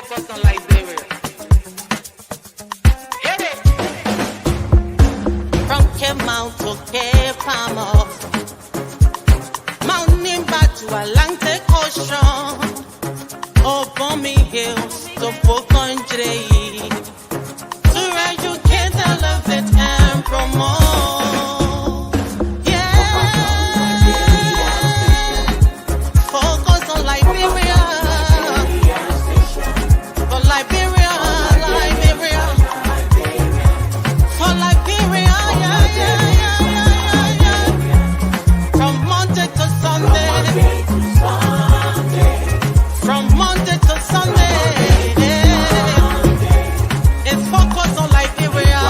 focus on Liberia. Hit it! From Cape Mount to Cape Palmer, Mount Nimba to Atlantic Ocean, Obomi Hills to Pocondre, to educate, elevate, and promote. Yeah, focus on Liberia. For Liberia, Liberia. For Liberia, yeah, yeah, yeah, yeah, yeah. From Monday to Sunday. From Monday to Sunday. It's focus on Liberia.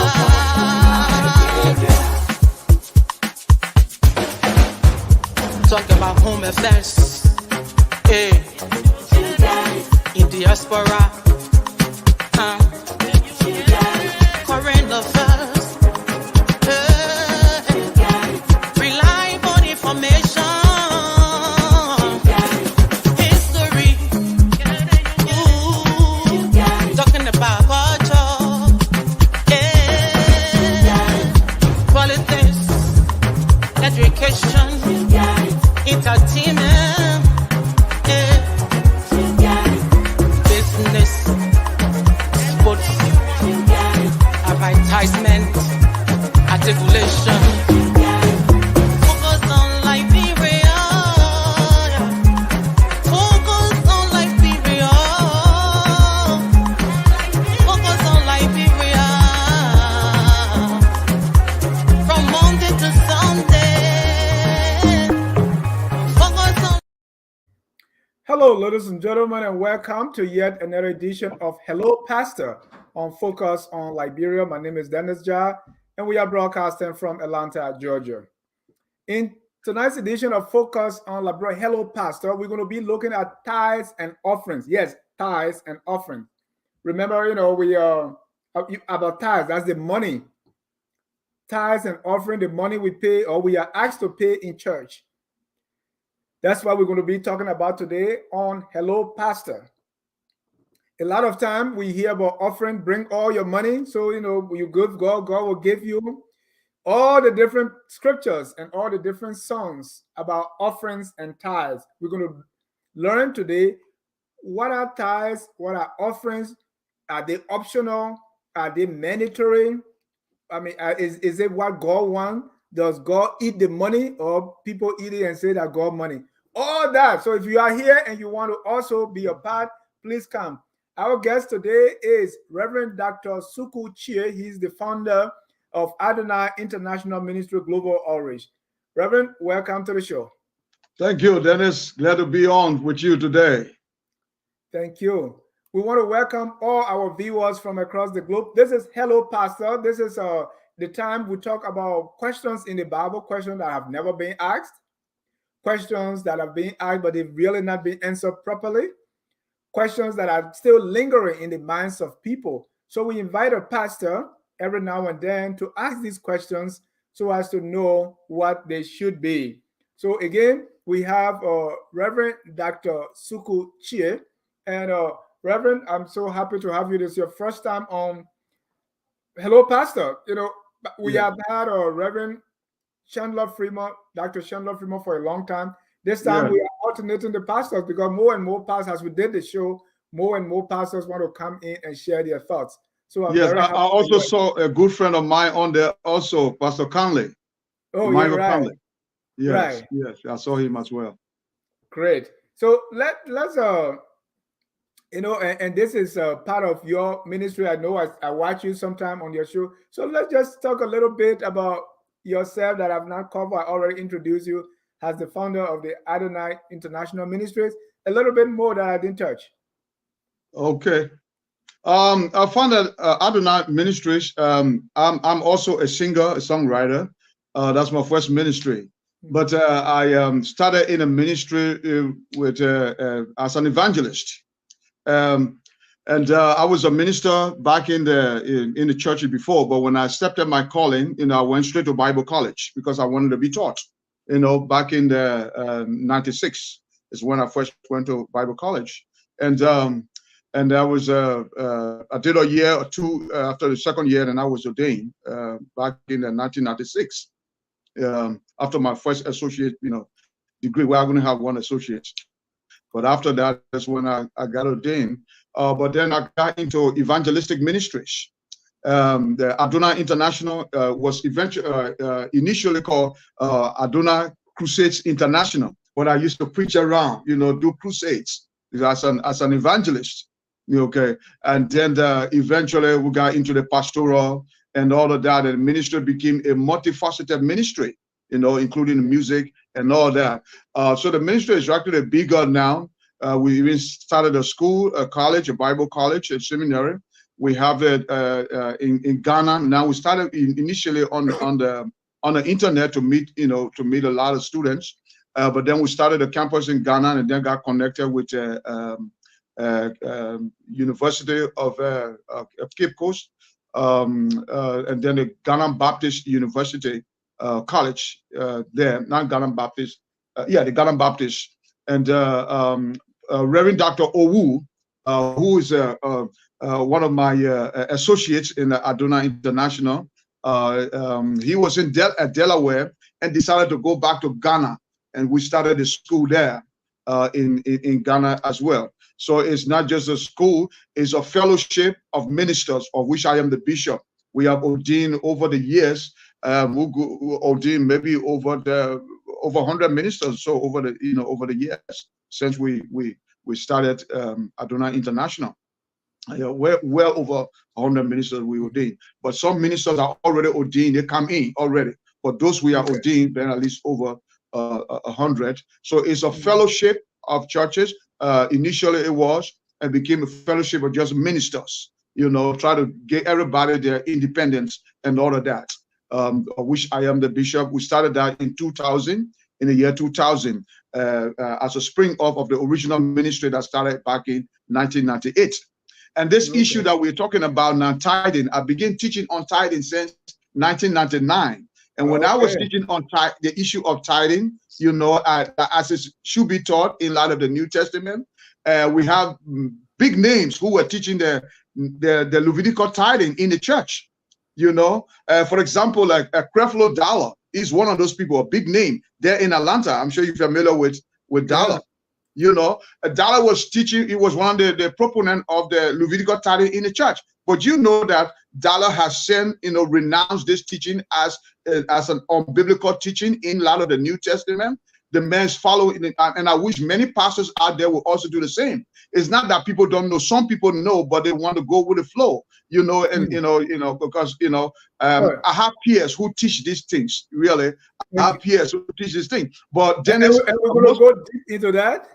Talk about home affairs. Hey. In diaspora. Current affairs. Hey. Reliable information. History. Ooh. Talking about culture. Yeah. Politics. Education. Entertainment. Yeah. Business. Sports. Advertisement. Articulation. Focus on Liberia. Focus on Liberia. Focus on Liberia. From Monday to Sunday. Focus on. Hello, ladies and gentlemen, and welcome to yet another edition of Hello Pastor on Focus on Liberia. My name is Dennis Chea, and we are broadcasting from Atlanta, Georgia. In tonight's edition of Focus on Liberia, Hello Pastor, we're going to be looking at tithes and offerings. Yes, tithes and offerings. Remember, we about tithes. That's the money. Tithes and offering, the money we pay or we are asked to pay in church. That's what we're going to be talking about today on Hello Pastor. A lot of time we hear about offering, bring all your money. So, you give God, God will give you all the different scriptures and all the different songs about offerings and tithes. We're going to learn today what are tithes, what are offerings, are they optional, are they mandatory? I mean, is it what God wants? Does God eat the money or people eat it and say that God money? All that. So if you are here and you want to also be a part, please come. Our guest today is Reverend Dr. Suku Chea. He's the founder of Adonai International Ministry Global Outreach. Reverend, welcome to the show. Thank you, Dennis. Glad to be on with you today. Thank you. We want to welcome all our viewers from across the globe. This is Hello Pastor. This is the time we talk about questions in the Bible, questions that have never been asked, questions that have been asked but they've really not been answered properly, questions that are still lingering in the minds of people. So we invite a pastor every now and then to ask these questions so as to know what they should be. So again, we have Reverend Dr. Suku Chea. And Reverend, I'm so happy to have you. This is your first time on Hello Pastor. We have had Reverend Chandler Freeman, Dr. Chandler Freeman for a long time. This time we are alternating the pastors because more and more pastors, as we did the show, more and more pastors want to come in and share their thoughts. So I'm very happy. I also saw a good friend of mine on there also, Pastor Conley. Oh, you're right. Conley. Yes, right. Yes, I saw him as well. Great. So let's and this is part of your ministry. I know I watch you sometime on your show. So let's just talk a little bit about yourself that I've not covered. I already introduced you as the founder of the Adonai International Ministries. A little bit more that I didn't touch. Okay. I founded Adonai Ministries. I'm also a singer, a songwriter. That's my first ministry. But I started in a ministry with as an evangelist. I was a minister back in the church before, but when I stepped at my calling, I went straight to Bible college because I wanted to be taught. Back in the 96 is when I first went to Bible college, and And I was I did a year or two after the second year, and I was ordained back in 1996. After my first associate, degree, where I'm going to have one associate. But after that, that's when I got ordained. But then I got into evangelistic ministries. The Adonai International was initially called Adonai Crusades International. When I used to preach around, do crusades as an evangelist. Okay, and then eventually we got into the pastoral and all of that, and ministry became a multifaceted ministry, including music and all that. So the ministry is actually bigger now. We even started a school, a college, a Bible college, a seminary. We have it in Ghana. Now we started initially on the internet to meet a lot of students. But then we started a campus in Ghana, and then got connected with University of Cape Coast, and then the Ghana Baptist University College there, not Ghana Baptist, the Ghana Baptist, and Reverend Dr. Owu, who is one of my associates in Adonai International. He was in Delaware and decided to go back to Ghana, and we started a school there in Ghana as well. So it's not just a school, it's a fellowship of ministers, of which I am the bishop. We have ordained over the years, we ordained maybe over 100 ministers, so over the years since we started Adonai International. Well over 100 ministers we ordained, but some ministers are already ordained, they come in already. But those we are ordained, then at least over 100. So it's a fellowship of churches. Initially it was, and became a fellowship of just ministers, try to get everybody their independence and all of that, of which I am the bishop. We started that in 2000, in the year 2000, as a spring off of the original ministry that started back in 1998. And this issue that we're talking about now, tithing, I began teaching on tithing since 1999. And when I was teaching on the issue of tithing, as it should be taught in light of the New Testament, we have big names who were teaching the Levitical tithing in the church. For example, like Creflo Dollar is one of those people, a big name there in Atlanta. I'm sure you're familiar with Dollar. Dollar was teaching. He was one of the proponent of the Levitical tithing in the church. But that Dollar has since, renounced this teaching as an unbiblical teaching in light of the New Testament. The man's following it, and I wish many pastors out there will also do the same. It's not that people don't know. Some people know, but they want to go with the flow, because I have peers who teach these things. Really, I have peers who teach these things. But Dennis, and we're going to go deep into that.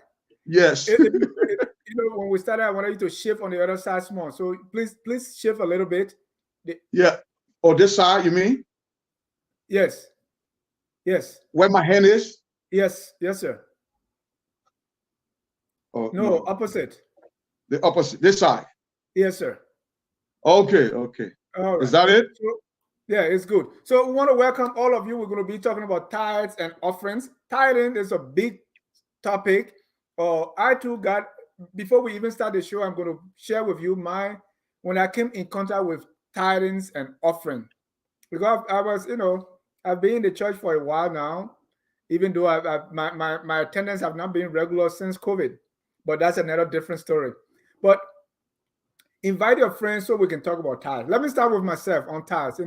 Yes. When we started, I wanted you to shift on the other side small. So please shift a little bit. Yeah. Oh, this side, you mean? Yes. Yes. Where my hand is? Yes, sir. Oh, no, opposite. The opposite, this side. Yes, sir. Okay. All right. Is that it? So, yeah, it's good. So we want to welcome all of you. We're going to be talking about tithes and offerings. Tithing is a big topic. I too got, before we even start the show, I'm going to share with you when I came in contact with tithings and offering. Because I was, I've been in the church for a while now, even though my attendance have not been regular since COVID. But that's another different story. But invite your friends so we can talk about tithes. Let me start with myself on tithes.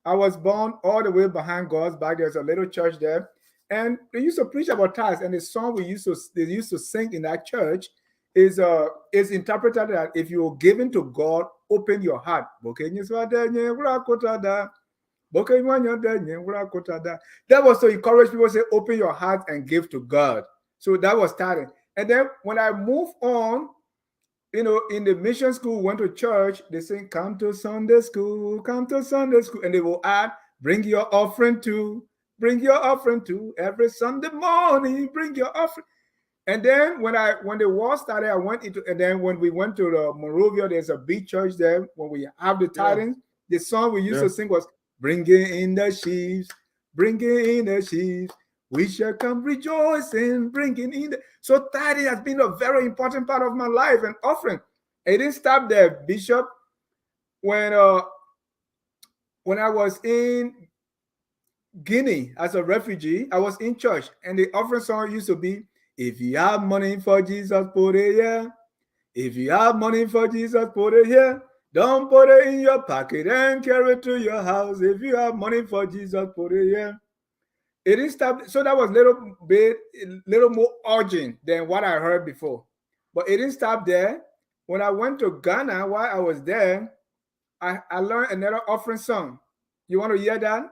I was born all the way behind God's back. There's a little church there. And they used to preach about tithes. And the song they used to sing in that church is interpreted that if you're giving to God, open your heart. That was to encourage people to say, open your heart and give to God. So that was starting. And then when I moved on, in the mission school, went to church, they say, come to Sunday school. And they will add, bring your offering to every Sunday morning, bring your offering. And then when the war started, I went into, and then when we went to the Monrovia, there's a big church there. When we have the tithings, the song we used to sing was, bringing in the sheaves, we shall come rejoicing, bringing in the. So tithing has been a very important part of my life and offering. It didn't stop there, Bishop. When I was in Guinea as a refugee, I was in church, and the offering song used to be, "If you have money for Jesus, put it here. If you have money for Jesus, put it here. Don't put it in your pocket and carry it to your house. If you have money for Jesus, put it here." It didn't stop. So that was a little more urgent than what I heard before. But it didn't stop there. When I went to Ghana, while I was there, I learned another offering song. You want to hear that?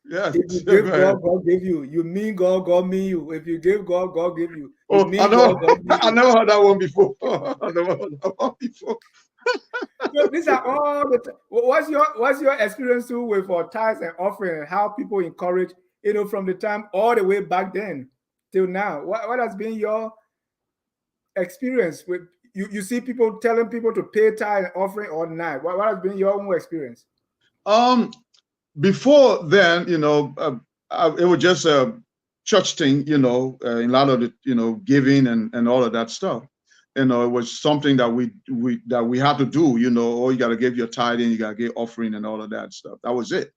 Yes. If you give God, God give you. You mean God, God mean you. If you give God, God give you. You Oh, mean I know. God, God mean I you. never heard that one before. I never heard that one before. So these are all the. What's your experience too with tithes and offering, and how people encourage, from the time all the way back then till now? What has been your experience with you see people telling people to pay tithe and offering or not? What has been your own experience? Before then, it was just a church thing, in a lot of the, giving and all of that stuff. It was something that we had to do, or you got to give your tithing, you got to give offering and all of that stuff. That was it.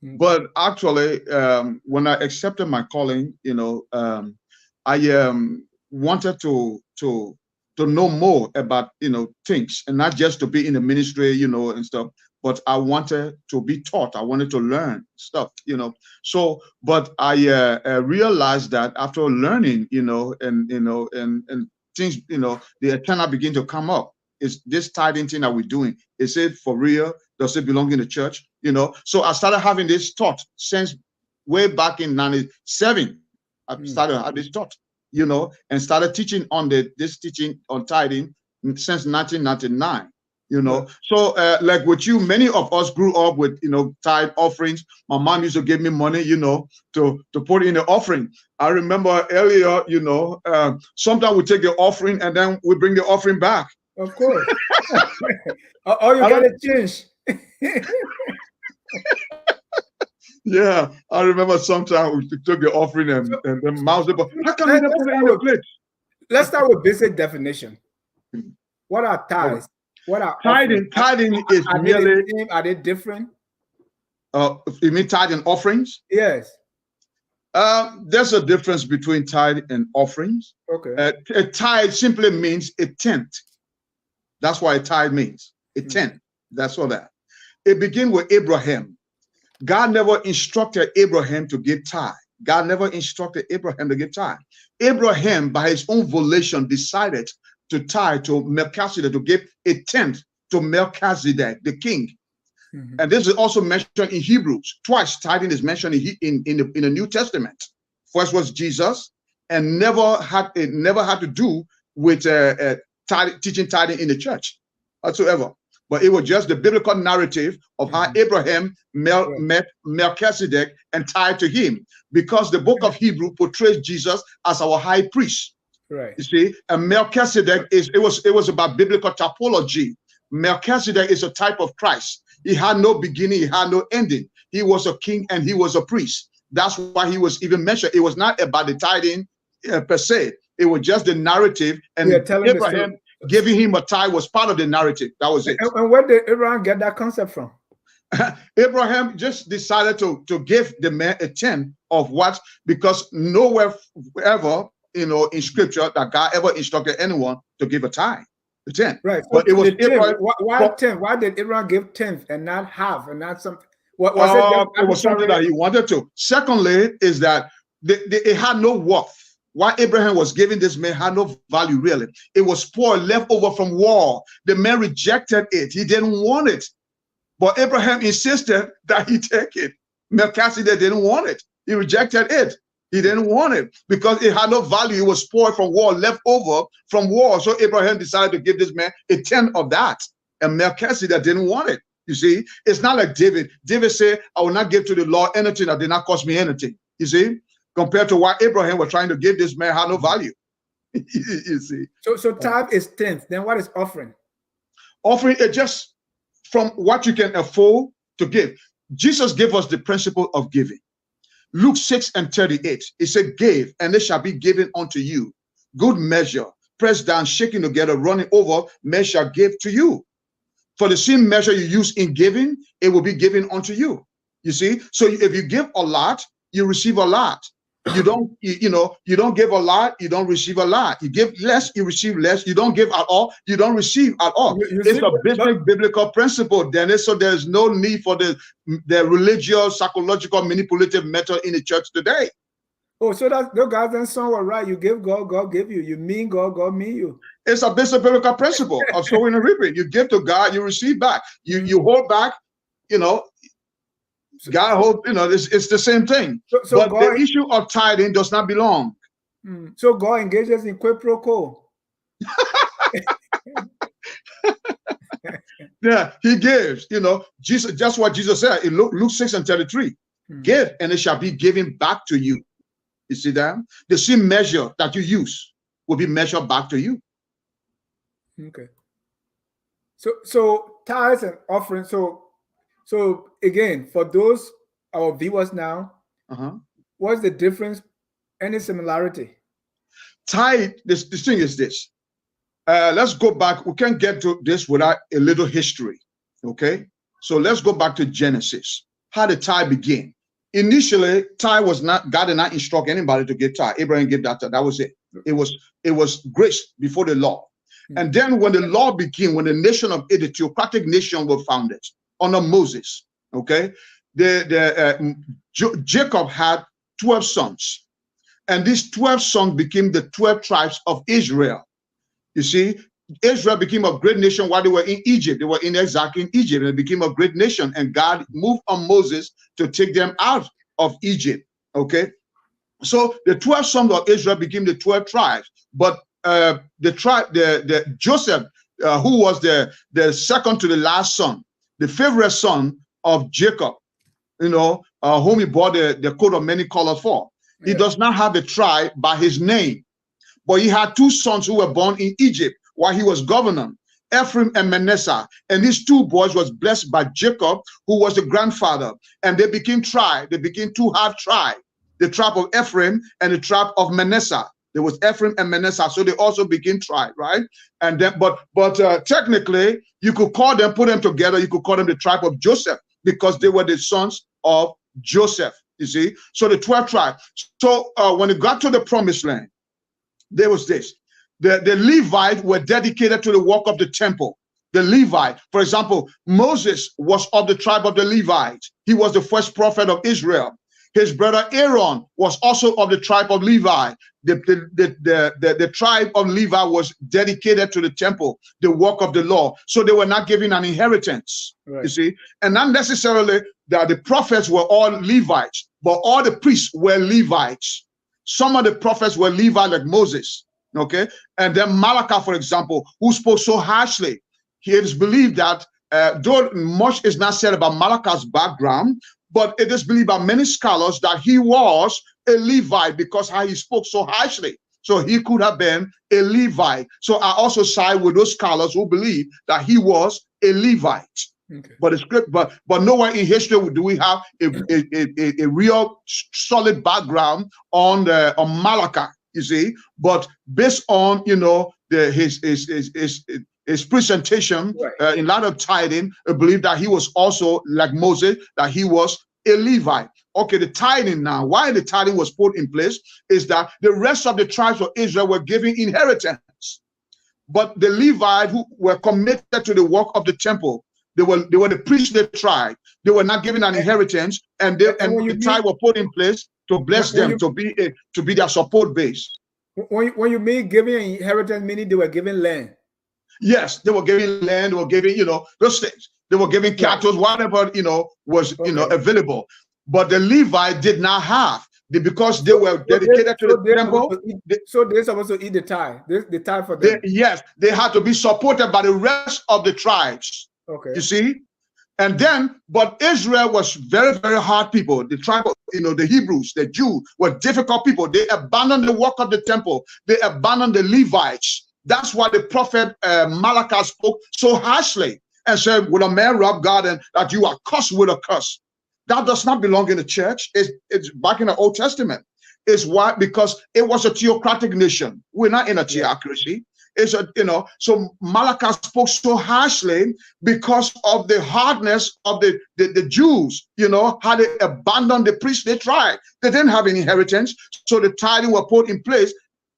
Mm-hmm. But actually, when I accepted my calling, I wanted to know more about, things, and not just to be in the ministry, and stuff, but I wanted to be taught. I wanted to learn stuff, So, but I realized that after learning, and things, the antenna begin to come up. Is this tithing thing that we're doing? Is it for real? Does it belong in the church? So I started having this thought since way back in 97. I started having this thought, and started teaching on this teaching on tithing since 1999. So like with you, many of us grew up with tithe offerings. My mom used to give me money, to put in the offering. I remember earlier, sometimes we take the offering and then we bring the offering back. Of course. Or you got to change. Yeah, I remember sometimes we took the offering and then mouse it, but how come we not put it in the plate? Let's start with basic definition. What are tithes? What are tithing? Tithing is merely. Are they different? You mean tithe and offerings? Yes. There's a difference between tithe and offerings. Okay. A tithe simply means a tenth. That's what a tithe means. A tenth. That's all that. It begins with Abraham. God never instructed Abraham to give tithe. God never instructed Abraham to give tithe. Abraham, by his own volition, decided to tithe to Melchizedek, to give a tenth to Melchizedek, the king. And this is also mentioned in Hebrews. Twice tithing is mentioned in the New Testament. First was Jesus, and never had to do with teaching tithing in the church whatsoever. But it was just the biblical narrative of how Abraham met Melchizedek and tithed to him, because the book of Hebrew portrays Jesus as our high priest. Right. You see, and Melchizedek it was about biblical typology. Melchizedek is a type of Christ. He had no beginning, he had no ending. He was a king and he was a priest. That's why he was even mentioned. It was not about the tithing per se. It was just the narrative, and Abraham giving him a tithe was part of the narrative. That was it. And where did Abraham get that concept from? Abraham just decided to give the man a tenth of what, because nowhere ever, in scripture that God ever instructed anyone to give a tithe. The tenth. Right. But it was Abraham. Why tenth? Why did Abraham give tenth and not half and not something? What was it? It was something that he wanted to. Secondly, is that it had no worth. What Abraham was giving this man had no value, really. It was spoiled, left over from war. The man rejected it. He didn't want it. But Abraham insisted that he take it. Melchizedek didn't want it. He rejected it. He didn't want it because it had no value. It was spoiled from war, left over from war. So Abraham decided to give this man a tenth of that. And Melchizedek didn't want it. You see, it's not like David. David said, I will not give to the Lord anything that did not cost me anything. You see, compared to what Abraham was trying to give this man had no value. You see. So tithe is tenth. Then what is offering? Offering is just from what you can afford to give. Jesus gave us the principle of giving. Luke 6:38, it said, give, and it shall be given unto you. Good measure, pressed down, shaking together, running over, men shall give to you. For the same measure you use in giving, it will be given unto you. You see, so if you give a lot, you receive a lot. You don't, you don't give a lot, you don't receive a lot. You give less, you receive less. You don't give at all, you don't receive at all. It's a basic biblical principle, Dennis. So there's no need for the religious, psychological, manipulative method in the church today. Oh, so that the guys and son were right. You give God, God give you. You mean God, God mean you. It's a basic biblical principle of sowing and reaping. You give to God, you receive back. You hold back, God hold, it's the same thing. So but God, the issue of tithing does not belong. So God engages in quid pro quo. Yeah, he gives, Jesus, that's what Jesus said in Luke 6:33. Give and it shall be given back to you. You see that? The same measure that you use will be measured back to you. Okay. So tithes and offerings. So again, for those our viewers now, what's the difference? Any similarity? Tithe, this thing is this. Let's go back. We can't get to this without a little history. Okay. So let's go back to Genesis. How did tithe begin? Initially, tithe was not, God did not instruct anybody to give tithe. Abraham gave that tithe. That was it. It was grace before the law. And then when the law began, when the nation of Israel, the theocratic nation was founded under Moses, okay, Jacob had 12 sons. And these 12 sons became the 12 tribes of Israel. You see, Israel became a great nation while they were in Egypt. They were in exile in Egypt, and it became a great nation. And God moved on Moses to take them out of Egypt. Okay, so the 12 sons of Israel became the 12 tribes. But the Joseph, who was the second to the last son, the favorite son of Jacob, whom he bought the coat of many colors for. He does not have a tribe by his name, but he had two sons who were born in Egypt while he was governor, Ephraim and Manasseh. And these two boys was blessed by Jacob, who was the grandfather, and they became tribe. They became two half tribe, the tribe of Ephraim and the tribe of Manasseh. There was Ephraim and Manasseh, so they also became tribe, right? And then, but technically, you could call them, put them together. You could call them the tribe of Joseph because they were the sons of Joseph. You see, so the 12 tribes. So when it got to the promised land, there was this. The Levites were dedicated to the work of the temple. The Levite, for example, Moses was of the tribe of the Levites. He was the first prophet of Israel. His brother Aaron was also of the tribe of Levi. The tribe of Levi was dedicated to the temple, the work of the law. So they were not given an inheritance, you see. And not necessarily that the prophets were all Levites, but all the priests were Levites. Some of the prophets were Levites like Moses, okay? And then Malachi, for example, who spoke so harshly. It is believed that, though much is not said about Malachi's background, but it is believed by many scholars that he was a Levite because how he spoke so harshly. So he could have been a Levite. So I also side with those scholars who believe that he was a Levite. Okay. But it's good, but nowhere in history do we have a real solid background on Malachi, you see. But based on his presentation, right, in light of tithing, I believe that he was also like Moses, that he was a Levite. Okay, the tithing now, why the tithing was put in place is that the rest of the tribes of Israel were given inheritance. But the Levites who were committed to the work of the temple, they were the priestly tribe. They were not given an inheritance, and the tribe were put in place to bless them, to be their support base. When you mean giving an inheritance, meaning they were given land. Yes, they were giving land, they were giving, those things. They were giving cattle, whatever, was, available. But the Levite did not have, because they were dedicated to the temple. So they're supposed to eat the tithe, the tithe for them. Yes, they had to be supported by the rest of the tribes. Okay. You see? And then, but Israel was very, very hard people. The tribe of, the Hebrews, the Jews were difficult people. They abandoned the work of the temple. They abandoned the Levites. That's why the prophet Malachi spoke so harshly and said, "Will a man rob God and that you are cursed with a curse?" That does not belong in the church. It's back in the Old Testament. It's why, because it was a theocratic nation. We're not in a theocracy. It's a, so Malachi spoke so harshly because of the hardness of the Jews, how they abandoned the priestly tribe. They didn't have any inheritance, so the tithing were put in place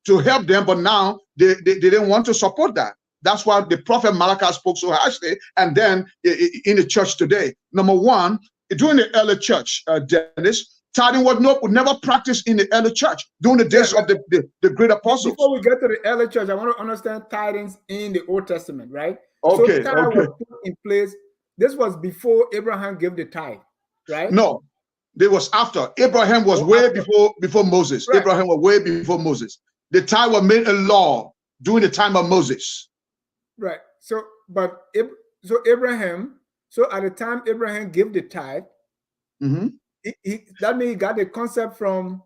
to help them, but now they didn't want to support that. That's why the prophet Malachi spoke so harshly. And then in the church today, number one, during the early church, Dennis, tithing would never practiced in the early church during the days of the great apostles. Before we get to the early church, I want to understand tithings in the Old Testament, right? Okay, so tithe was put in place. This was before Abraham gave the tithe, right? No, it was after. Abraham was before Moses. Right. Abraham was way before Moses. The tithe was made a law during the time of Moses. Right. So Abraham, at the time Abraham gave the tithe, that means he got the concept from.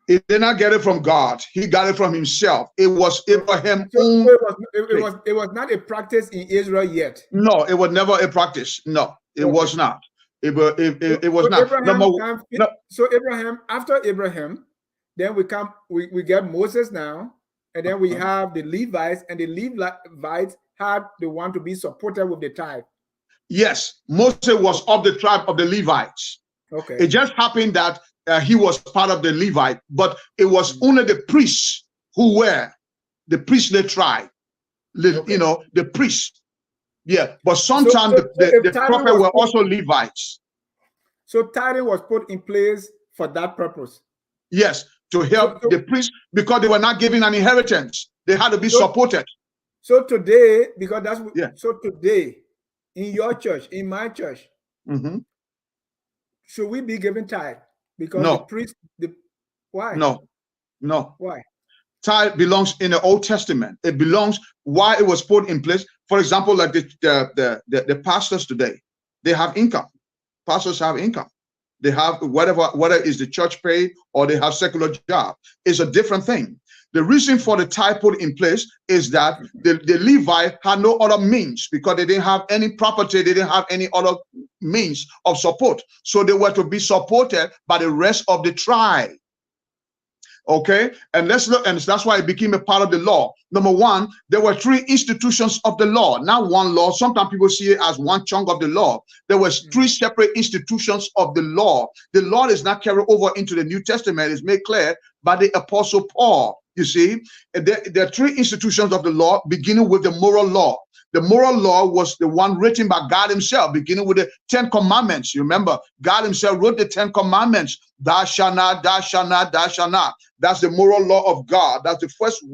He did not get it from God. He got it from himself. It was Abraham's own. It was not a practice in Israel yet. No, it was never a practice. No, it was not. It was not. So Abraham, after Abraham, then we get Moses now, and then we have the Levites, and the Levites had the one to be supported with the tithe. Yes, Moses was of the tribe of the Levites. Okay. It just happened that he was part of the Levite, but it was only the priests who were the priestly tribe. The priests. Yeah, but sometimes the prophet were also Levites. So tithing was put in place for that purpose. Yes, to help the priests, because they were not giving an inheritance. They had to be supported. So today, so today, in your church, in my church, should we be giving tithe? Because no. The priest, why? No. Why? Tithe belongs in the Old Testament. It belongs why it was put in place. For example, like the pastors today, they have income. Pastors have income. They have whether is the church paid or they have secular job. It's a different thing. The reason for the tithe put in place is that the Levite had no other means, because they didn't have any property, they didn't have any other means of support. So they were to be supported by the rest of the tribe. Okay, and let's look, and that's why it became a part of the law. Number one, there were 3 institutions of the law, not one law. Sometimes people see it as one chunk of the law. There was 3 separate institutions of the law. The law is not carried over into the New Testament. It's made clear by the Apostle Paul. You see, there are 3 institutions of the law, beginning with the moral law. The moral law was the one written by God himself, beginning with the 10 commandments. You remember, God himself wrote the 10 commandments. Thou shalt not, thou shalt not, thou shalt not. That's the moral law of God. That's the first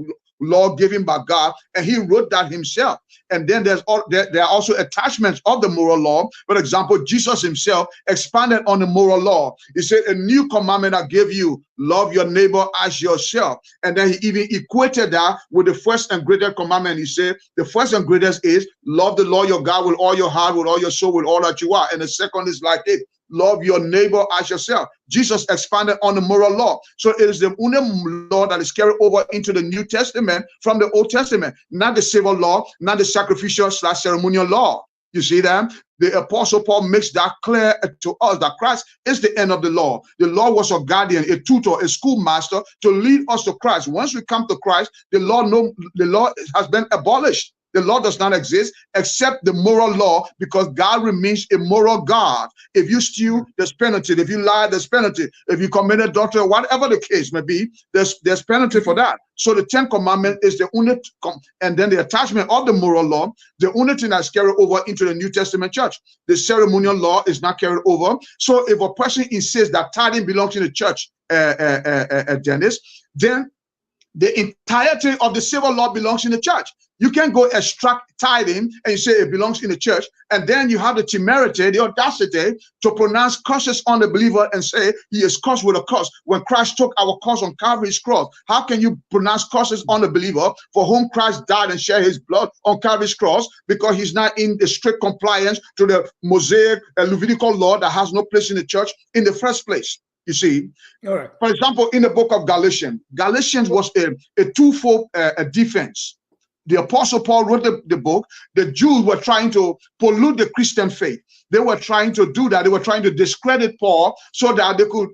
law given by God, and he wrote that himself. And then there are also attachments of the moral law. For example, Jesus himself expanded on the moral law. He said, a new commandment I give you, love your neighbor as yourself. And then he even equated that with the first and greatest commandment. He said, the first and greatest is love the Lord your God with all your heart, with all your soul, with all that you are. And the second is like it, love your neighbor as yourself. Jesus expanded on the moral law. So it is the only law that is carried over into the New Testament from the Old Testament, not the civil law, not the sacrificial/ceremonial law. You see that? The Apostle Paul makes that clear to us that Christ is the end of the law. The law was a guardian, a tutor, a schoolmaster to lead us to Christ. Once we come to Christ, the law has been abolished. The law does not exist except the moral law, because God remains a moral God. If you steal, there's penalty. If you lie, there's penalty. If you commit adultery, whatever the case may be, there's penalty for that. So the 10 Commandments is the only, and then the attachment of the moral law, the only thing that's carried over into the New Testament church. The ceremonial law is not carried over. So if a person insists that tithing belongs in the church, Dennis, then the entirety of the civil law belongs in the church. You can't go extract tithing and you say it belongs in the church, and then you have the temerity, the audacity to pronounce curses on the believer and say he is cursed with a curse when Christ took our curse on Calvary's cross. How can you pronounce curses on the believer for whom Christ died and shed his blood on Calvary's cross, because he's not in the strict compliance to the Mosaic Levitical law that has no place in the church in the first place? You see, all right. For example, in the book of Galatians was a twofold defense. The Apostle Paul wrote the book. The Jews were trying to pollute the Christian faith. They were trying to do that. They were trying to discredit Paul so that they could,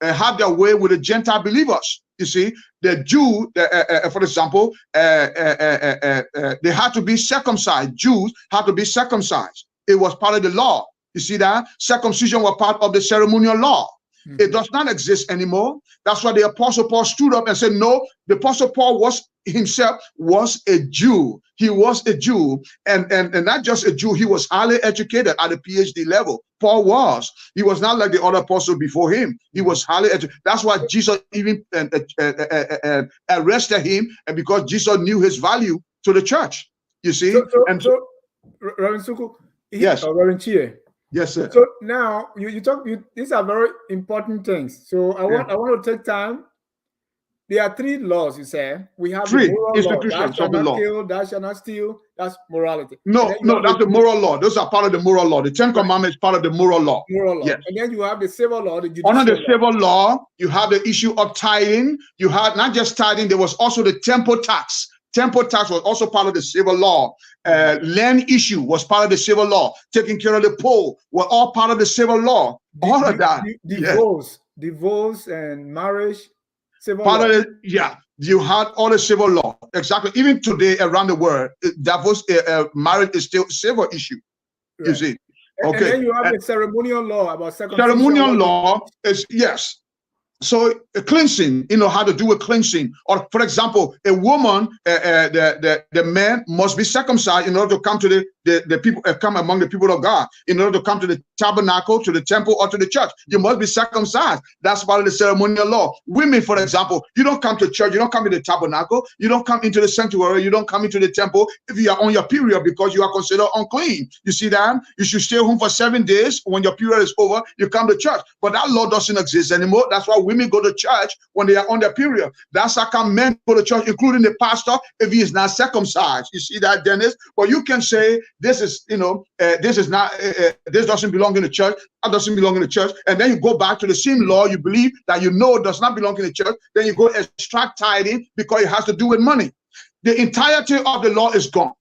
have their way with the Gentile believers. You see, the Jew, for example, they had to be circumcised. Jews had to be circumcised. It was part of the law. You see that? Circumcision was part of the ceremonial law. It does not exist anymore. That's why the Apostle Paul stood up and said, no, the Apostle Paul himself was a Jew. He was a Jew, and not just a Jew, he was highly educated at a PhD level. Paul was. He was not like the other apostles before him. He was highly educated. That's why Jesus even arrested him, and because Jesus knew his value to the church. You see? So Reverend Suku, yes, Reverend Chea. Yes, sir. So now these are very important things. So I want to take time. There are 3 laws, you say. We have three the moral institutions law. of the law. Kill, thou shalt not steal. That's morality. No, that's the moral law. Those are part of the moral law. The 10 Commandments is part of the moral law. Yes. And then you have the civil law, the judicial Under the law. civil law, you have the issue of tithing. You had not just tithing, there was also the temple tax. Temple tax was also part of the civil law. Land issue was part of the civil law. Taking care of the poor were all part of the civil law. All of that. Divorce and marriage, civil part law. of the, you had all the civil law. Exactly. Even today around the world, divorce, marriage is still a civil issue. Right. You see. Okay. And then you have the ceremonial law about circumcision. Ceremonial law is, yes. So a cleansing, how to do a cleansing. Or for example, a woman, the man must be circumcised in order to come to the people, come among the people of God. In order to come to the tabernacle, to the temple, or to the church, you must be circumcised. That's part of the ceremonial law. Women, for example, you don't come to church, you don't come to the tabernacle, you don't come into the sanctuary, you don't come into the temple if you are on your period, because you are considered unclean. You see that? You should stay home for 7 days. When your period is over, you come to church. But that law doesn't exist anymore. That's why women go to church when they are on their period. That's how come men go to church, including the pastor, if he is not circumcised. You see that, Dennis? But you can say this is, this is not, this doesn't belong in the church. That doesn't belong in the church. And then you go back to the same law you believe that does not belong in the church. Then you go extract tithing because it has to do with money. The entirety of the law is gone.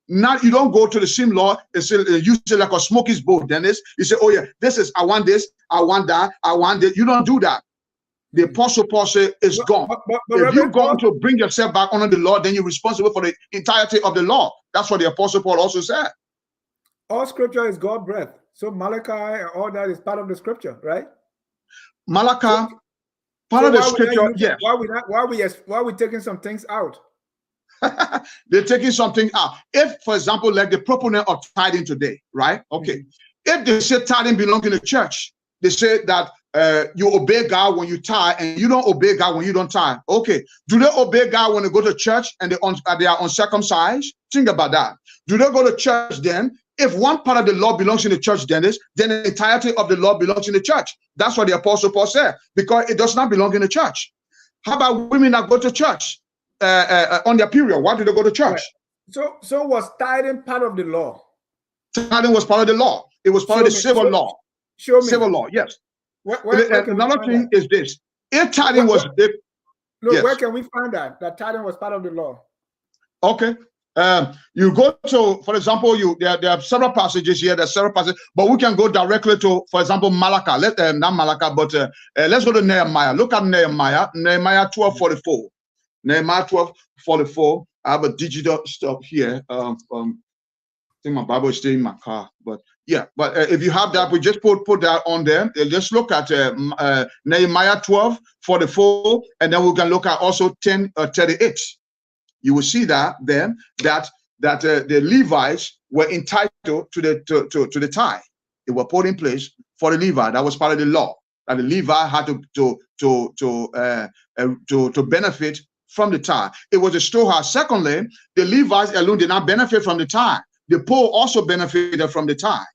Now you don't go to the same law and say, use it like a smoker's boat, Dennis. You say, oh yeah, I want this, I want that, I want this. You don't do that. The Apostle Paul said it's gone. But if you're going to bring yourself back under the law, then you're responsible for the entirety of the law. That's what the Apostle Paul also said. All scripture is God breath. So Malachi and all that is part of the scripture, right? Malachi, part of the scripture, yes. Why are we taking some things out? They're taking something out. If, for example, like the proponent of tithing today, right? Okay. If they say tithing belongs in the church, they say that you obey God when you tithe and you don't obey God when you don't tithe. Okay. Do they obey God when they go to church and they are uncircumcised? Think about that. Do they go to church then? If one part of the law belongs in the church, Dennis, then the entirety of the law belongs in the church. That's what the Apostle Paul said, because it does not belong in the church. How about women that go to church on their period? Why do they go to church? Right. So was tithing part of the law? Tithing was part of the law. It was part of the civil law. Show me. Civil law, yes. Where another thing is this. If tithing was... yes. Where can we find that tithing was part of the law? Okay. You go to, for example, there are several passages here, but we can go directly to, for example, Malachi. Not Malachi, but let's go to Nehemiah. Look at Nehemiah 12:44. Nehemiah 12:44. I have a digital stuff here. I think my Bible is still in my car, but yeah. But if you have that, we just put that on there. Just look at Nehemiah 12:44, and then we can look at also 10:38. You will see that then that the Levites were entitled to the tithe. They were put in place for the Levite. That was part of the law. That the Levite had to benefit from the tithe. It was a storehouse. Secondly, the Levites alone did not benefit from the tithe. The poor also benefited from the tithe.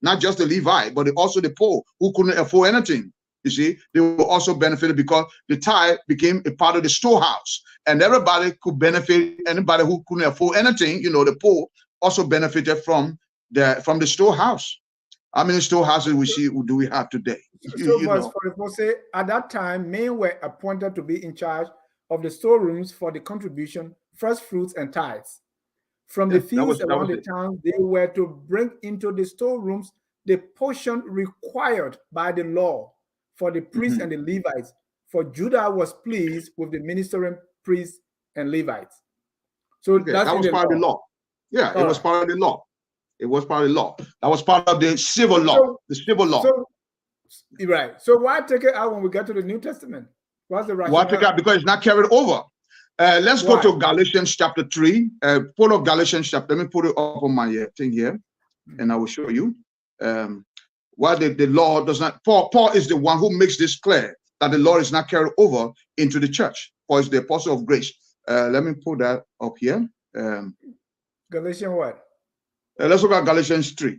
Not just the Levite, but also the poor who couldn't afford anything. You see, they were also benefited because the tithe became a part of the storehouse, and everybody could benefit. Anybody who couldn't afford anything, the poor, also benefited from the storehouse. How many storehouses do we have today? So verse 44 say, at that time, men were appointed to be in charge of the storerooms for the contribution, first fruits, and tithes. From the fields around the town, they were to bring into the storerooms the portion required by the law for the priests and the Levites for Judah was pleased with the ministering priests and Levites. So Okay, that's that was part of the law. Yeah, it was part of the law. It was part of the law. That was part of the civil law. So, the civil law. So, right. So why take it out when we get to the New Testament? What's the rationale? Why take it out? Because it's not carried over. Let's go to Galatians chapter 3. Pull up Galatians chapter. Let me put it up on my thing here, and I will show you why the law does not. Paul is the one who makes this clear that the law is not carried over into the church. Paul is the apostle of grace. Let me put that up here. Galatians what? Let's look at Galatians 3.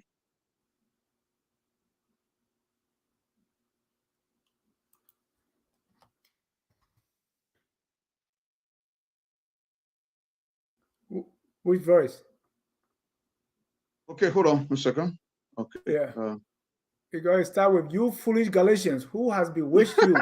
Which verse? Okay, hold on a second. Okay. Yeah. You're going to start with you foolish Galatians. Who has bewitched you?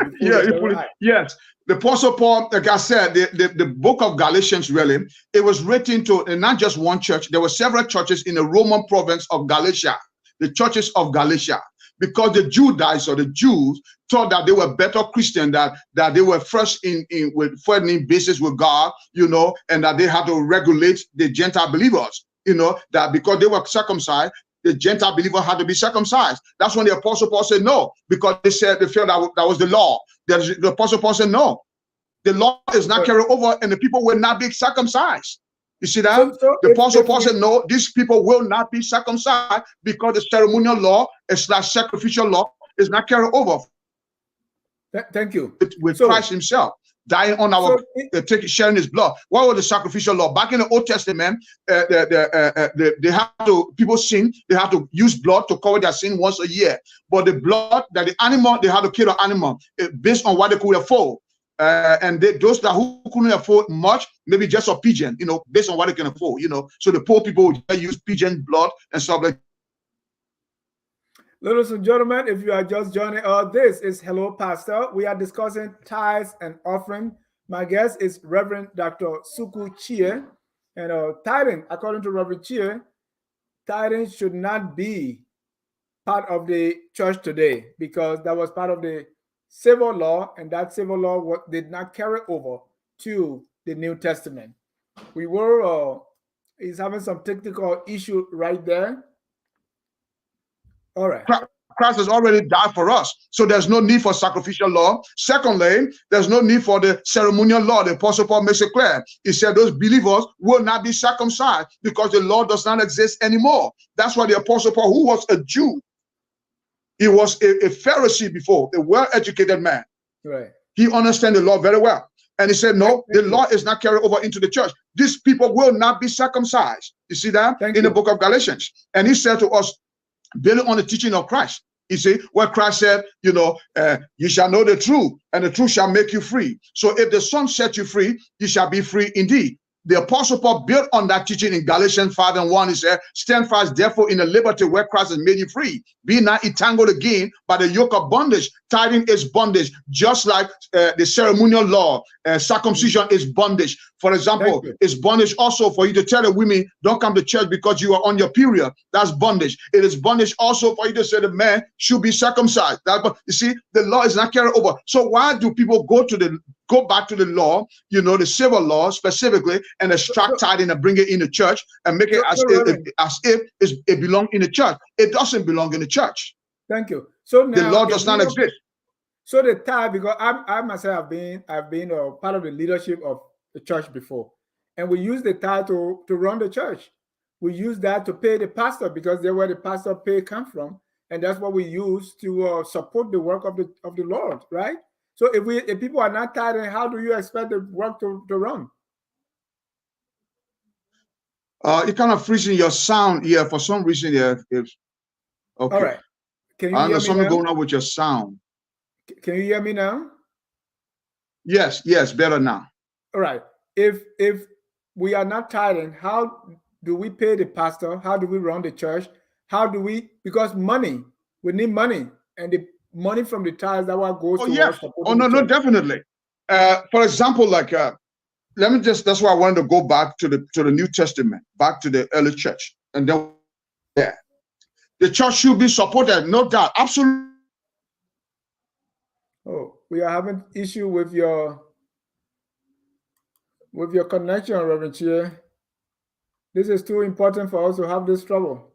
Yes. The Apostle Paul, like I said, the book of Galatians, really, it was written to not just one church. There were several churches in the Roman province of Galatia, the churches of Galatia, because the Judites or the Jews thought that they were better Christian, that they were first with first basis with God, and that they had to regulate the Gentile believers, that because they were circumcised, the Gentile believer had to be circumcised. That's when the Apostle Paul said no, because they felt that was the law. The Apostle Paul said no, the law is not carried over, and the people will not be circumcised. You see that? So the Apostle Paul said no, these people will not be circumcised because the ceremonial law / sacrificial law is not carried over. Thank you. With Christ himself dying on our sharing his blood. What was the sacrificial law? Back in the Old Testament, they have to, people sin, they have to use blood to cover their sin once a year. But the blood that the animal, they had to kill the animal based on what they could afford. And those who couldn't afford much, maybe just a pigeon, based on what they can afford, So the poor people would use pigeon blood and stuff like that. Ladies and gentlemen, if you are just joining us, this is Hello Pastor. We are discussing tithes and offering. My guest is Reverend Dr. Suku Chea. And tithing, according to Reverend Chea, tithing should not be part of the church today because that was part of the civil law, and that civil law did not carry over to the New Testament. We were, he's having some technical issue right there. All right. Christ has already died for us, so there's no need for sacrificial law. Secondly, there's no need for the ceremonial law. The Apostle Paul makes it clear. He said those believers will not be circumcised because the law does not exist anymore. That's why the Apostle Paul, who was a Jew, he was a Pharisee before, a well-educated man. Right. He understands the law very well. And he said, no, the law is not carried over into the church. These people will not be circumcised. You see that in the book of Galatians. And he said to us, building on the teaching of Christ. You see, where Christ said, you shall know the truth, and the truth shall make you free. So if the Son set you free, you shall be free indeed. The Apostle Paul built on that teaching in Galatians 5:1. He said, stand fast, therefore, in the liberty where Christ has made you free. Be not entangled again by the yoke of bondage. Tithing is bondage, just like the ceremonial law. Circumcision is bondage. For example, it's bondage also for you to tell the women, don't come to church because you are on your period. That's bondage. It is bondage also for you to say the man should be circumcised. You see, the law is not carried over. So why do people go back to the law, the civil law specifically, and extract tithing and bring it in the church and make it as if it belongs in the church? It doesn't belong in the church. Thank you. So now the law does not exist. So the tithe, because I myself I've been part of the leadership of the church before, and we use the tithe to run the church. We use that to pay the pastor because that's where the pastor pay come from, and that's what we use to support the work of the Lord, right? So if people are not tithing, how do you expect the work to run? You're kind of freezing your sound here for some reason. Yeah, okay. All right. Can you hear me now? Something going on with your sound. Can you hear me now? Yes, better now. All right. If we are not tithing, how do we pay the pastor? How do we run the church? How do we? Because we need money, and the money from the tithes that what goes. Oh yes. Oh no, definitely. For example, like that's why I wanted to go back to the New Testament, back to the early church, and then the church should be supported, no doubt, absolutely. Oh, we are having issue with your connection, Reverend Chea. This is too important for us to have this trouble.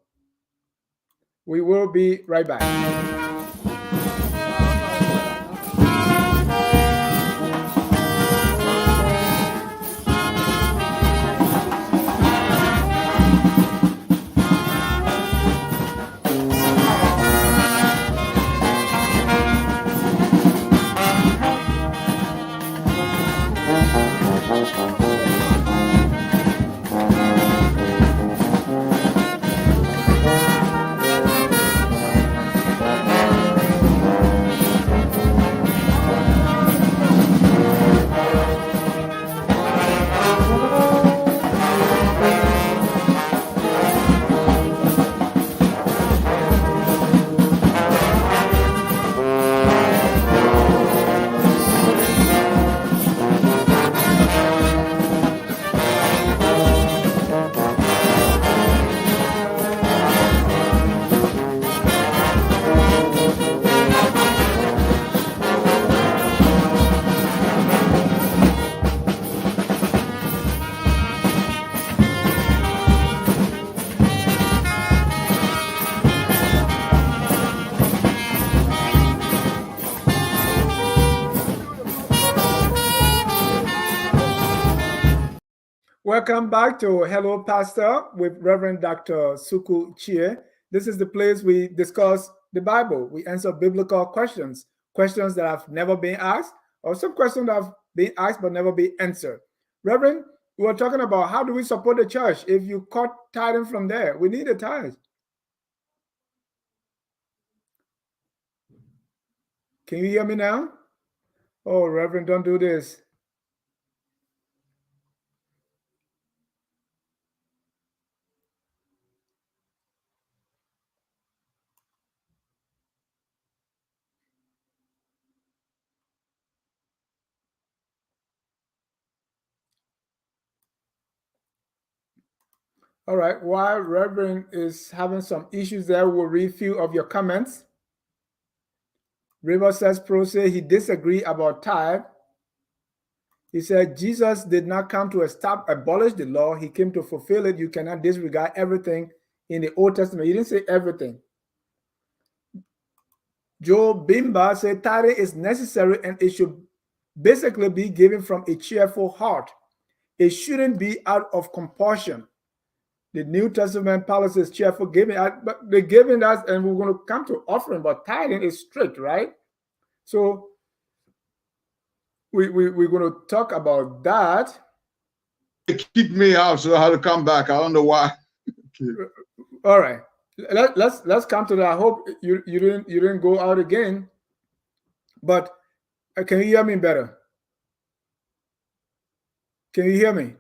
We will be right back. Welcome back to Hello Pastor with Reverend Dr. Suku Chea. This is the place we discuss the Bible. We answer biblical questions, questions that have never been asked, or some questions that have been asked but never been answered. Reverend, we were talking about how do we support the church if you cut tithing from there. We need a tithe. Can you hear me now? Oh, Reverend, don't do this. All right, while Reverend is having some issues there, we'll read a few of your comments. River says, Pro say he disagreed about tithe. He said, Jesus did not come to abolish the law. He came to fulfill it. You cannot disregard everything in the Old Testament. He didn't say everything. Joe Bimba said, tithing is necessary and it should basically be given from a cheerful heart. It shouldn't be out of compulsion. The New Testament policy is cheerful giving, but they're giving us, and we're going to come to offering, but tithing is strict, right? So we're going to talk about that. They kicked me out, so I had to come back. I don't know why. All right, let's come to that. I hope you didn't go out again. But can you hear me better? Can you hear me?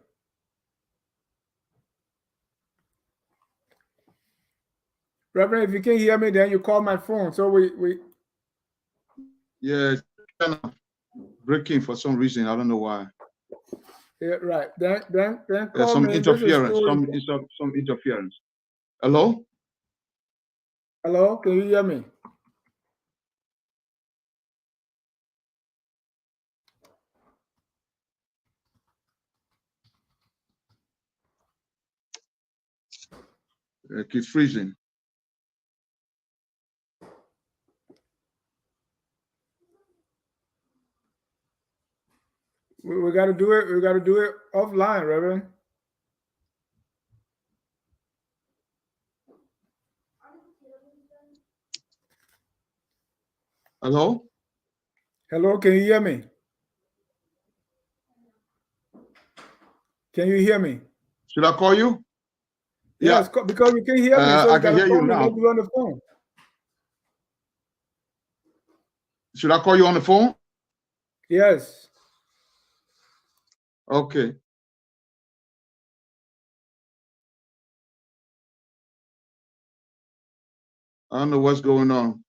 Reverend, if you can't hear me, then you call my phone. So we Yeah, it's kind of breaking for some reason. I don't know why. Yeah, right. Then call some me. interference. Some interference. Hello? Hello, can you hear me? It keeps freezing. We got to do it. We got to do it offline, Reverend. Hello? Hello, can you hear me? Can you hear me? Should I call you? Yes, because you can hear me, so I you got can to hear call you me. now. Let's do it on the phone. Should I call you on the phone? Yes. Okay. I don't know what's going on.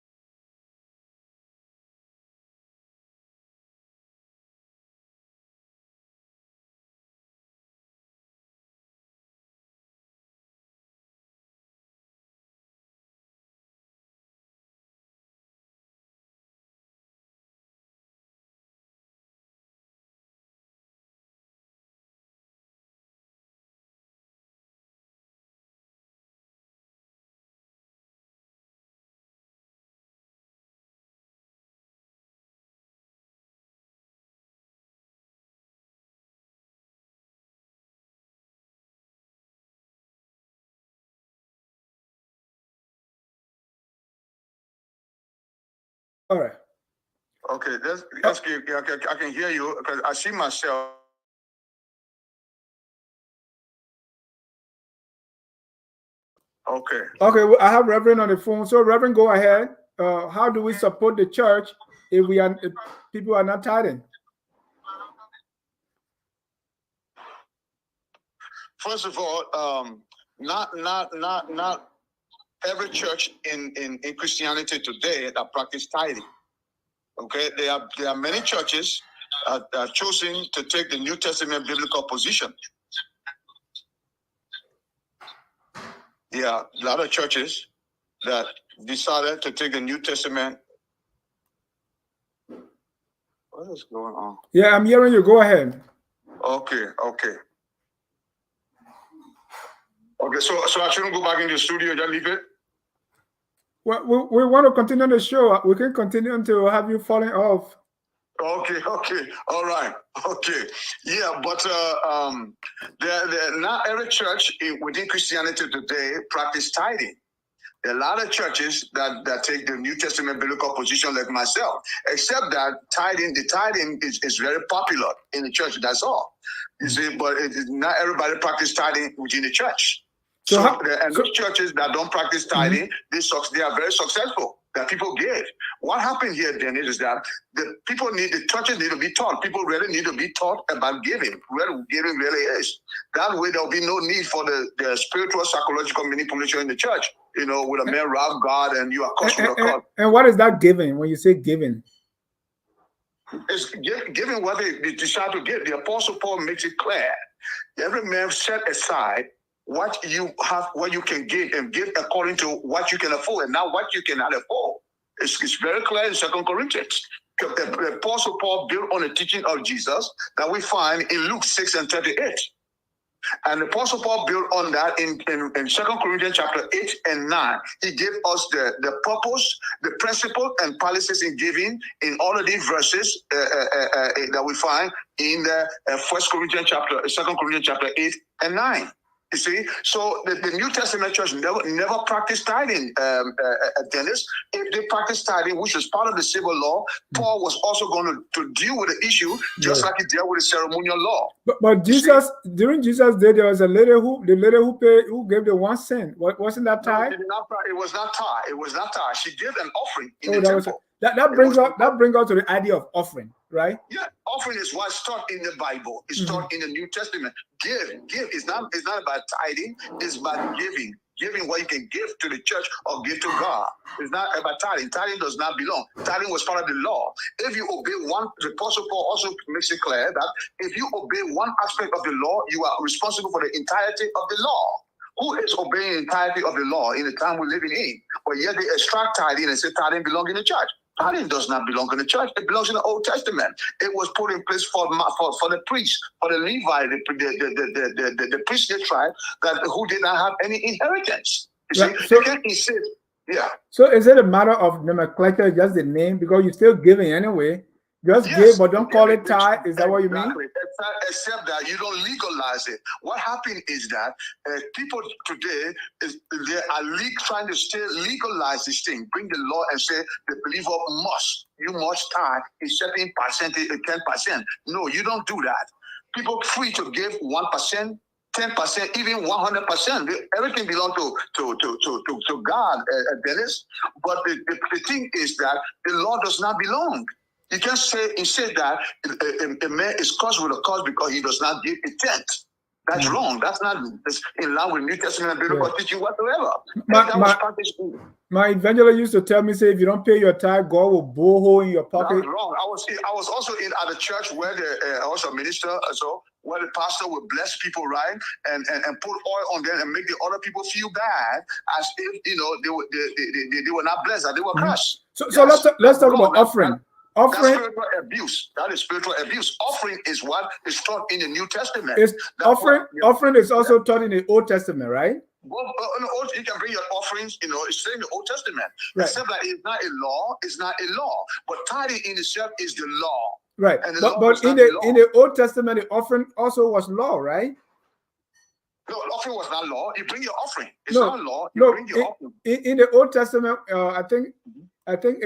All right. Okay, let's give, I can hear you because I see myself. Okay. Okay, well, I have Reverend on the phone. So, Reverend, go ahead. How do we support the church if people are not tithing? First of all, not every church in Christianity today that practice tithing. Okay, there are many churches that are choosing to take the New Testament biblical position. Yeah, a lot of churches that decided to take the New Testament. What is going on? Yeah, I'm hearing you. Go ahead. Okay. Okay, so I shouldn't go back into the studio, just leave it? Well, we want to continue the show. We can continue until have you falling off. Okay, all right, okay, yeah, but not every church within Christianity today practice tithing. There are a lot of churches that take the New Testament biblical position, like myself, except that the tithing is very popular in the church. That's all. You see, but not everybody practice tithing within the church. So those churches that don't practice tithing, they are very successful. That people give. What happened here, Dennis, is that the churches need to be taught. People really need to be taught about giving, what giving really is. That way, there will be no need for the spiritual, psychological manipulation in the church. You know, with a man rob God and you are cursed with a God. And what is that giving? When you say giving, it's giving what they decide to give. The Apostle Paul makes it clear. Every man set aside what you have, what you can give, and give according to what you can afford, and not what you cannot afford. It's very clear in 2 Corinthians. The Apostle Paul built on the teaching of Jesus that we find in Luke 6:38. And the Apostle Paul built on that in 2 Corinthians chapter 8 and 9. He gave us the purpose, the principle, and policies in giving in all of these verses that we find in the 2 Corinthians chapter 8 and 9. You see, so the New Testament church never practiced tithing, Dennis. If they practiced tithing, which was part of the civil law, Paul was also going to deal with the issue, just like he dealt with the ceremonial law. But Jesus, during Jesus' day, there was a lady who gave the 1 cent. Wasn't that tithe? No, it was not tithe. It was not tithe. She gave an offering in the temple. That brings us to the idea of offering, right? Yeah, offering is what's taught in the Bible. It's taught in the New Testament. Give is not about tithing. It's about giving what you can give to the church or give to God. It's not about tithing. Tithing does not belong. Tithing was part of the law. If you obey one, the Apostle Paul also makes it clear that if you obey one aspect of the law, you are responsible for the entirety of the law. Who is obeying the entirety of the law in the time we're living in? But yet they extract tithing and say tithing belongs in the church. Tithing does not belong in the church. It belongs in the Old Testament. It was put in place for the priests, for the Levite, the priestly tribe who did not have any inheritance. You see, so, they can insist. Yeah. So is it a matter of nomenclature, just the name, because you're still giving anyway? Just give, but don't call it tithe. Is that what you mean? Except that you don't legalize it. What happened is that people today they are trying to still legalize this thing, bring the law and say the believer must tithe a certain percentage, 10%. No, you don't do that. People free to give 1%. 10%, even 100%. Everything belongs to God, Dennis. But the thing is that the law does not belong. You can't say that a man is cursed with a curse because he does not give a tenth. That's wrong. That's not in line with New Testament and biblical teaching whatsoever. My evangelist used to tell me, say, if you don't pay your tithe, God will blow a hole in your pocket. That's wrong. I was also at a church where I was a minister, where the pastor would bless people, right, and put oil on them and make the other people feel bad, as if they were not blessed, that they were cursed. So let's talk about offering. Offering. That's spiritual abuse. That is spiritual abuse. Offering is what is taught in the New Testament. Offering is also taught in the Old Testament, right? Well, you can bring your offerings, it's in the Old Testament. Right. Except that it's not a law, it's not a law. But tithing in itself is the law. Right. But in the Old Testament, the offering also was law, right? No, offering was not law. You bring your offering. It's not law. You bring your offering. In the Old Testament, I think I think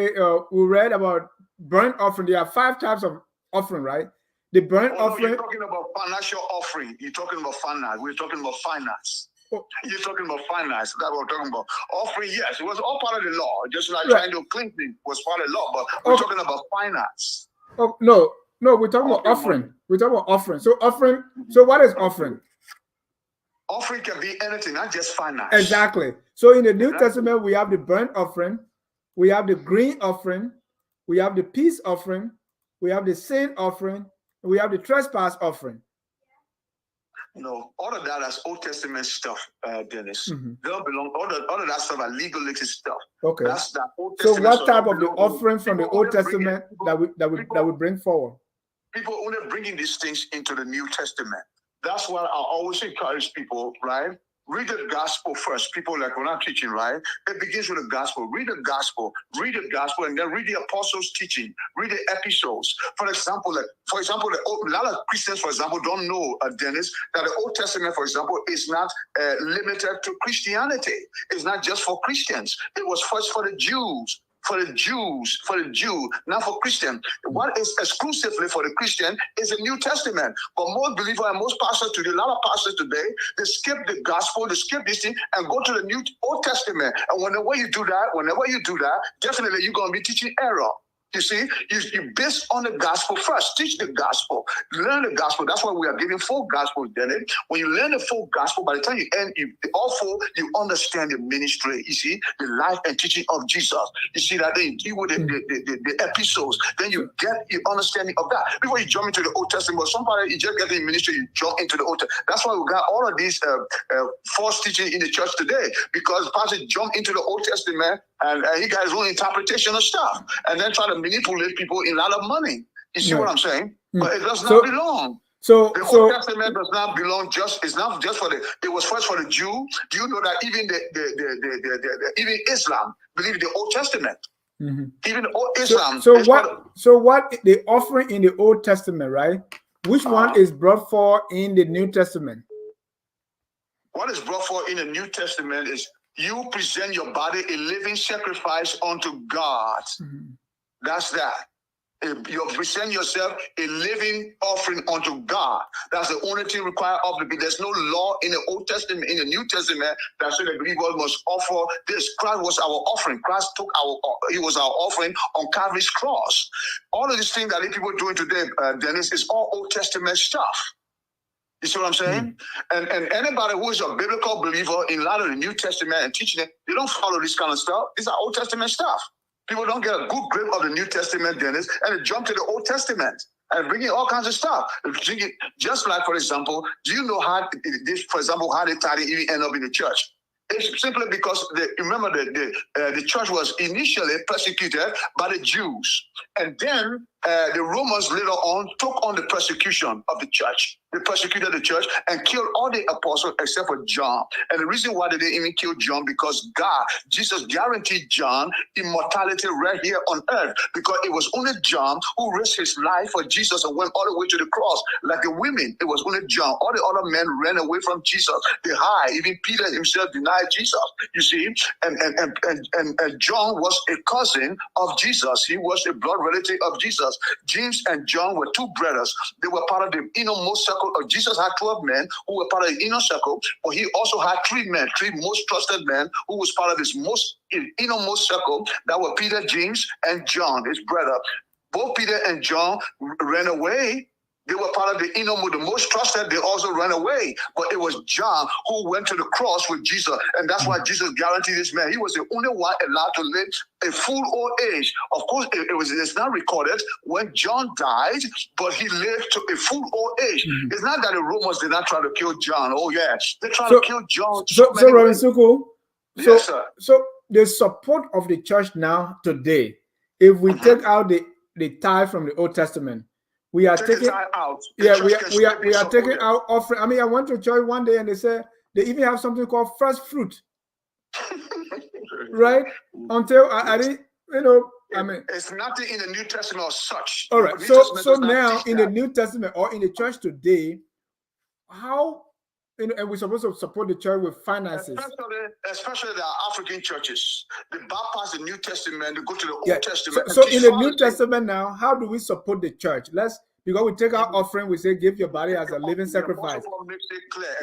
we read about burnt offering. There are 5 types of offering, right? The burnt Oh, no, offering. you're talking about financial offering. You're talking about finance. We're talking about finance. Oh. You're talking about finance. That's what we're talking about. Offering, yes, it was all part of the law. Just like Right. trying to cleansing was part of the law, but we're talking about finance. Oh no, we're talking about offering. We're talking about offering. So offering. So what is offering? Offering can be anything, not just finance. Exactly. So in the New Testament, we have the burnt offering, we have the green offering, we have the peace offering, we have the sin offering, and we have the trespass offering. No, all of that is Old Testament stuff, Dennis. They don't belong. All of that stuff are legalistic stuff. Okay. That's the Old So Testament. what type of the offering from the Old Testament that we bring forward? People only bringing these things into the New Testament. That's why I always encourage people, right? Read the gospel first. People, like when I'm teaching, right? It begins with the gospel. Read the gospel, and then read the apostles' teaching. Read the episodes. For example, a lot of Christians, for example, don't know, Dennis, that the Old Testament, for example, is not limited to Christianity. It's not just for Christians. It was first for the Jews. For the Jew, not for Christian. What is exclusively for the Christian is the New Testament. But most believers and most pastors today, a lot of pastors today, they skip the gospel, they skip this thing, and go to the New Old Testament. And whenever you do that, definitely you're going to be teaching error. You see, you base on the gospel first. Teach the gospel. Learn the gospel. That's why we are giving full gospel, Dennis. When you learn the full gospel, by the time you end all full, you understand the ministry. You see, the life and teaching of Jesus. You see that then you deal with the episodes. Then you get your understanding of that. Before you jump into the Old Testament, somebody you just get in ministry, you jump into the Old Testament. That's why we got all of these false teaching in the church today, because pastors jump into the Old Testament and he got his own interpretation of stuff, and then try to manipulate people in a lot of money. You see what I'm saying? But it does not belong. The Old Testament does not belong it's not just for it was first for the Jew. Do you know that even even Islam believe the Old Testament? Even Islam. So what the offering in the Old Testament, right? Which one is brought for in the New Testament? What is brought for in the New Testament is you present your body a living sacrifice unto God. That's that. You present yourself a living offering unto God. That's the only thing required of the. There's no law in the Old Testament, in the New Testament, that said the believers must offer this. Christ was our offering. Christ he was our offering on Calvary's cross. All of these things that people are doing today, Dennis, is all Old Testament stuff. You see what I'm saying? And anybody who is a biblical believer in a lot of the New Testament and teaching it, they don't follow this kind of stuff. These are Old Testament stuff. People don't get a good grip of the New Testament, Dennis, and they jump to the Old Testament and bring in all kinds of stuff. Just like, for example, do you know how the tithing even end up in the church? It's simply because remember the church was initially persecuted by the Jews, and then the Romans later on took on the persecution of the church. They persecuted the church and killed all the apostles except for John. And the reason why they didn't even kill John, because Jesus guaranteed John immortality right here on earth, because it was only John who risked his life for Jesus and went all the way to the cross. Like the women, it was only John. All the other men ran away from Jesus. They hid. Even Peter himself denied Jesus. You see, and John was a cousin of Jesus. He was a blood relative of Jesus. James and John were two brothers. They were part of the innermost circle of Jesus. Had 12 men who were part of the inner circle, but he also had three most trusted men who was part of his innermost circle. That were Peter, James, and John, his brother. Both Peter and John ran away. They were part of the the most trusted. They also ran away. But it was John who went to the cross with Jesus. And that's why Jesus guaranteed this man. He was the only one allowed to live a full old age. Of course, it's not recorded when John died, but he lived to a full old age. It's not that the Romans did not try to kill John. Oh, yeah. They tried to kill John. So Reverend Suku, yes, sir. So the support of the church now today, if we take out the tithe from the Old Testament, we are taking out. We are taking out offering. I mean, I went to church one day and they said they even have something called first fruit, right? Until I didn't, I mean, it's nothing in the New Testament or such. All right. So now in the New Testament or in the church today, how and we're supposed to support the church with finances. Especially the African churches. They bypass the New Testament, they go to the Yeah. Old Testament. So in the New Testament now, how do we support the church? Because we take our offering, we say, give your body as a living sacrifice.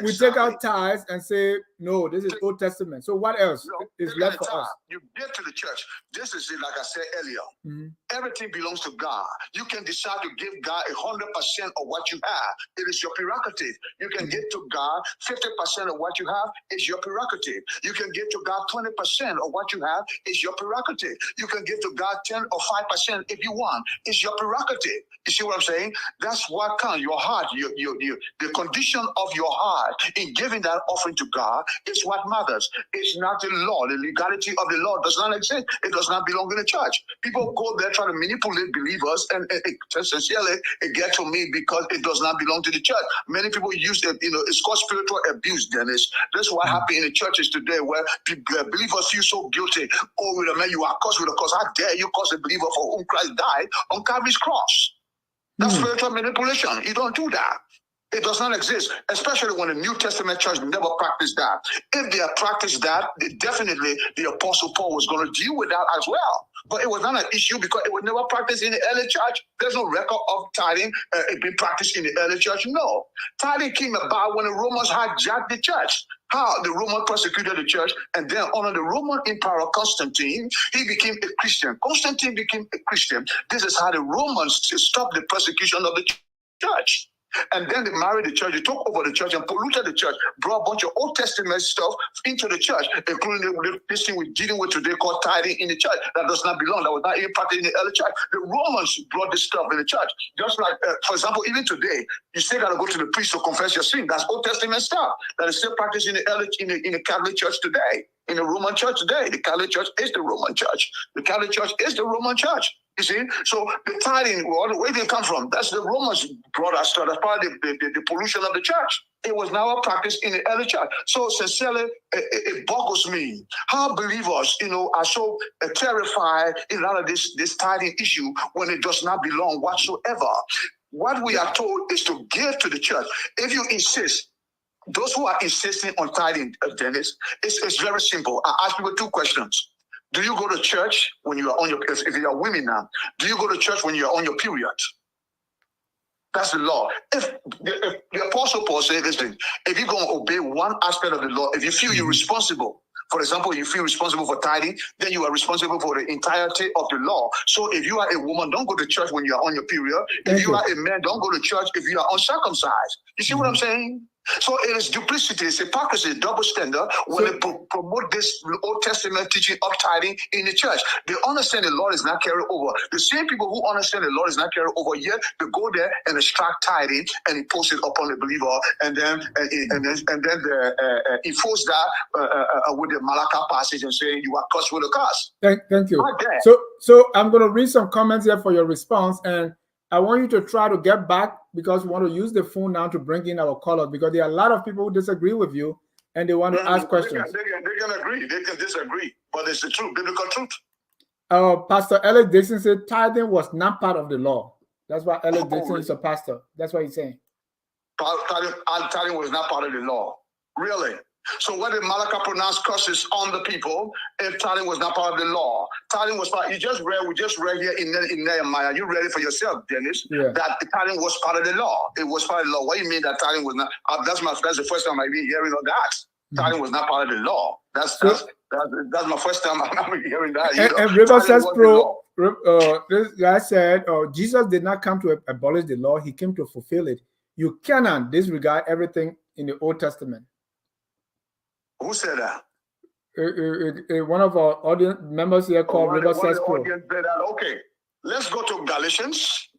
We take our tithes and say, no, this is Old Testament. So what else is left for us? You give to the church. This is it, like I said earlier. Everything belongs to God. You can decide to give God 100% of what you have. It is your prerogative. You can give to God 50% of what you have. It's your prerogative. You can give to God 20% of what you have. It's your prerogative. You can give to God 10 or 5% if you want. It's your prerogative. You see what I'm saying? That's what counts. Your heart, the condition of your heart in giving that offering to God is what matters. It's not the law. The legality of the law does not exist. It does not belong in the church. People go there trying to manipulate believers, and sincerely, it gets to me because it does not belong to the church. Many people use it. It's called spiritual abuse, Dennis. That's what happened in the churches today, where believers feel so guilty. Oh, with a man, you are cursed with a curse. How dare you curse a believer for whom Christ died on Calvary's cross? That's spiritual manipulation. You don't do that. It does not exist, especially when the New Testament church never practiced that. If they had practiced that, definitely the Apostle Paul was going to deal with that as well. But it was not an issue because it was never practiced in the early church. There's no record of tithing being practiced in the early church. No. Tithing came about when the Romans hijacked the church. How the Roman persecuted the church, and then under the Roman Emperor Constantine, he became a Christian. Constantine became a Christian. This is how the Romans stopped the persecution of the church. And then they married the church, they took over the church and polluted the church, brought a bunch of Old Testament stuff into the church, including this thing we're dealing with today called tithing in the church. That does not belong. That was not even practiced in the early church. The Romans brought this stuff in the church. Just like, for example, even today, you still got to go to the priest to confess your sin. That's Old Testament stuff that is still practiced in the early, in the Catholic Church today. In the Roman Church today, the Catholic Church is the Roman Church. The Catholic Church is the Roman Church. You see, so the tithing, where they come from, that's the Romans brought us to. That's part of the pollution of the church. It was never practiced in the early church. So sincerely, it boggles me how believers, are so terrified in a lot of this tithing issue when it does not belong whatsoever. What we are told is to give to the church. If you insist, those who are insisting on tithing, Dennis, it's very simple. I ask people two questions. Do you go to church when you are on your, if you are women now, do you go to church when you are on your period? That's the law. If the Apostle Paul said, listen, if you're going to obey one aspect of the law, if you feel you're responsible, for example, you feel responsible for tithing, then you are responsible for the entirety of the law. So if you are a woman, don't go to church when you are on your period. If you are a man, don't go to church if you are uncircumcised. You see what I'm saying? So it is duplicity, it's hypocrisy, double standard when they promote this Old Testament teaching of tithing in the church. They understand the law is not carried over. The same people who understand the law is not carried over, yet they go there and extract tithing and impose it upon the believer, and then they enforce that with the Malachi passage and say you are cursed with a curse. Thank you. So I'm going to read some comments here for your response, and I want you to try to get back because we want to use the phone now to bring in our callers because there are a lot of people who disagree with you and they want to ask questions. They can agree, they can disagree, but it's the truth, biblical truth. Pastor Ellis Dixon said tithing was not part of the law. That's why Ellis Dixon is a pastor. That's what he's saying. Tithing was not part of the law. Really? So what did Malachi pronounce curses on the people if tithing was not part of the law? Tithing was part. We just read here in Nehemiah. You read it for yourself, Dennis. Yeah. That tithing was part of the law. It was part of the law. What do you mean that tithing was not? That's the first time I've been hearing of that. Tithing was not part of the law. That's my first time I'm hearing that. And River says, this guy said, Jesus did not come to abolish the law. He came to fulfill it. You cannot disregard everything in the Old Testament. Who said that? One of our audience members here called River says Pro. Okay, let's go to Galatians.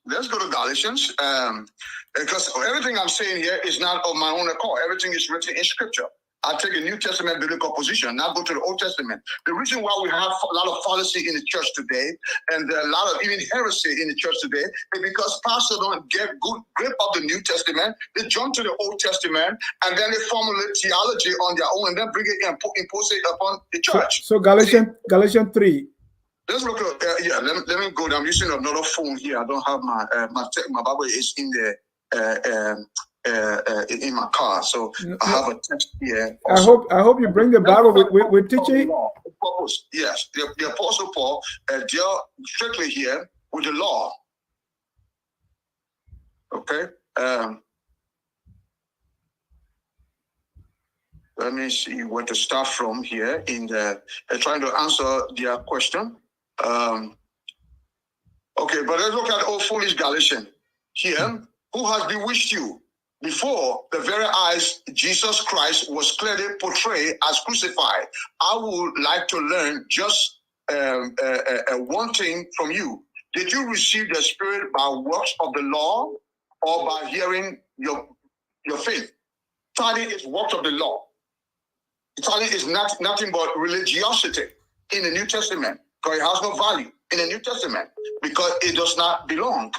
Because everything I'm saying here is not of my own accord. Everything is written in Scripture. I take a New Testament biblical position, not go to the Old Testament. The reason why we have a lot of fallacy in the church today and a lot of even heresy in the church today is because pastors don't get good grip of the New Testament. They jump to the Old Testament and then they formulate theology on their own and then bring it and impose it upon the church. So Galatians 3. Let's look at, let me go down. I'm using another phone here. I don't have my Bible is in the in my car. So I have a text here. I hope you bring the Bible with teaching. Yes, the Apostle Paul dealt strictly here with the law. Okay. Let me see where to start from here in the trying to answer their question. Okay, but let's look at old foolish Galatian here. Who has bewitched you? Before the very eyes, Jesus Christ was clearly portrayed as crucified. I would like to learn just one thing from you. Did you receive the Spirit by works of the law or by hearing your faith? Tithing is works of the law. Tithing is nothing but religiosity in the New Testament, because it has no value in the New Testament, because it does not belong.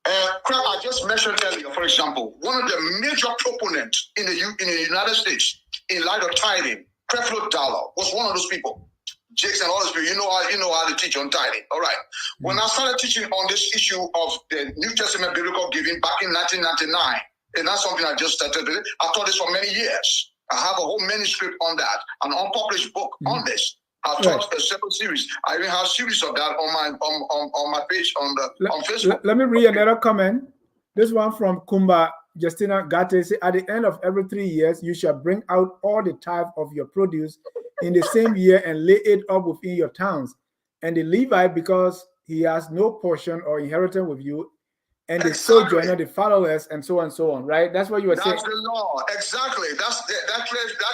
I just mentioned earlier, for example, one of the major proponents in the United States in light of tithing, Creflo Dollar, was one of those people. Jakes and all those people, you know how to teach on tithing. All right. When I started teaching on this issue of the New Testament biblical giving back in 1999, and that's something I just started with. I taught this for many years. I have a whole manuscript on that, an unpublished book on this. I've taught a separate series. I even have a series of that on my page on Facebook. Let me read another comment. This one from Kumba Justina Gate. At the end of every 3 years, you shall bring out all the tithe of your produce in the same year and lay it up within your towns. And the Levite, because he has no portion or inheritance with you, and the sojourner, the followers, and so on, right? That's what you were saying. That's the law. Exactly. That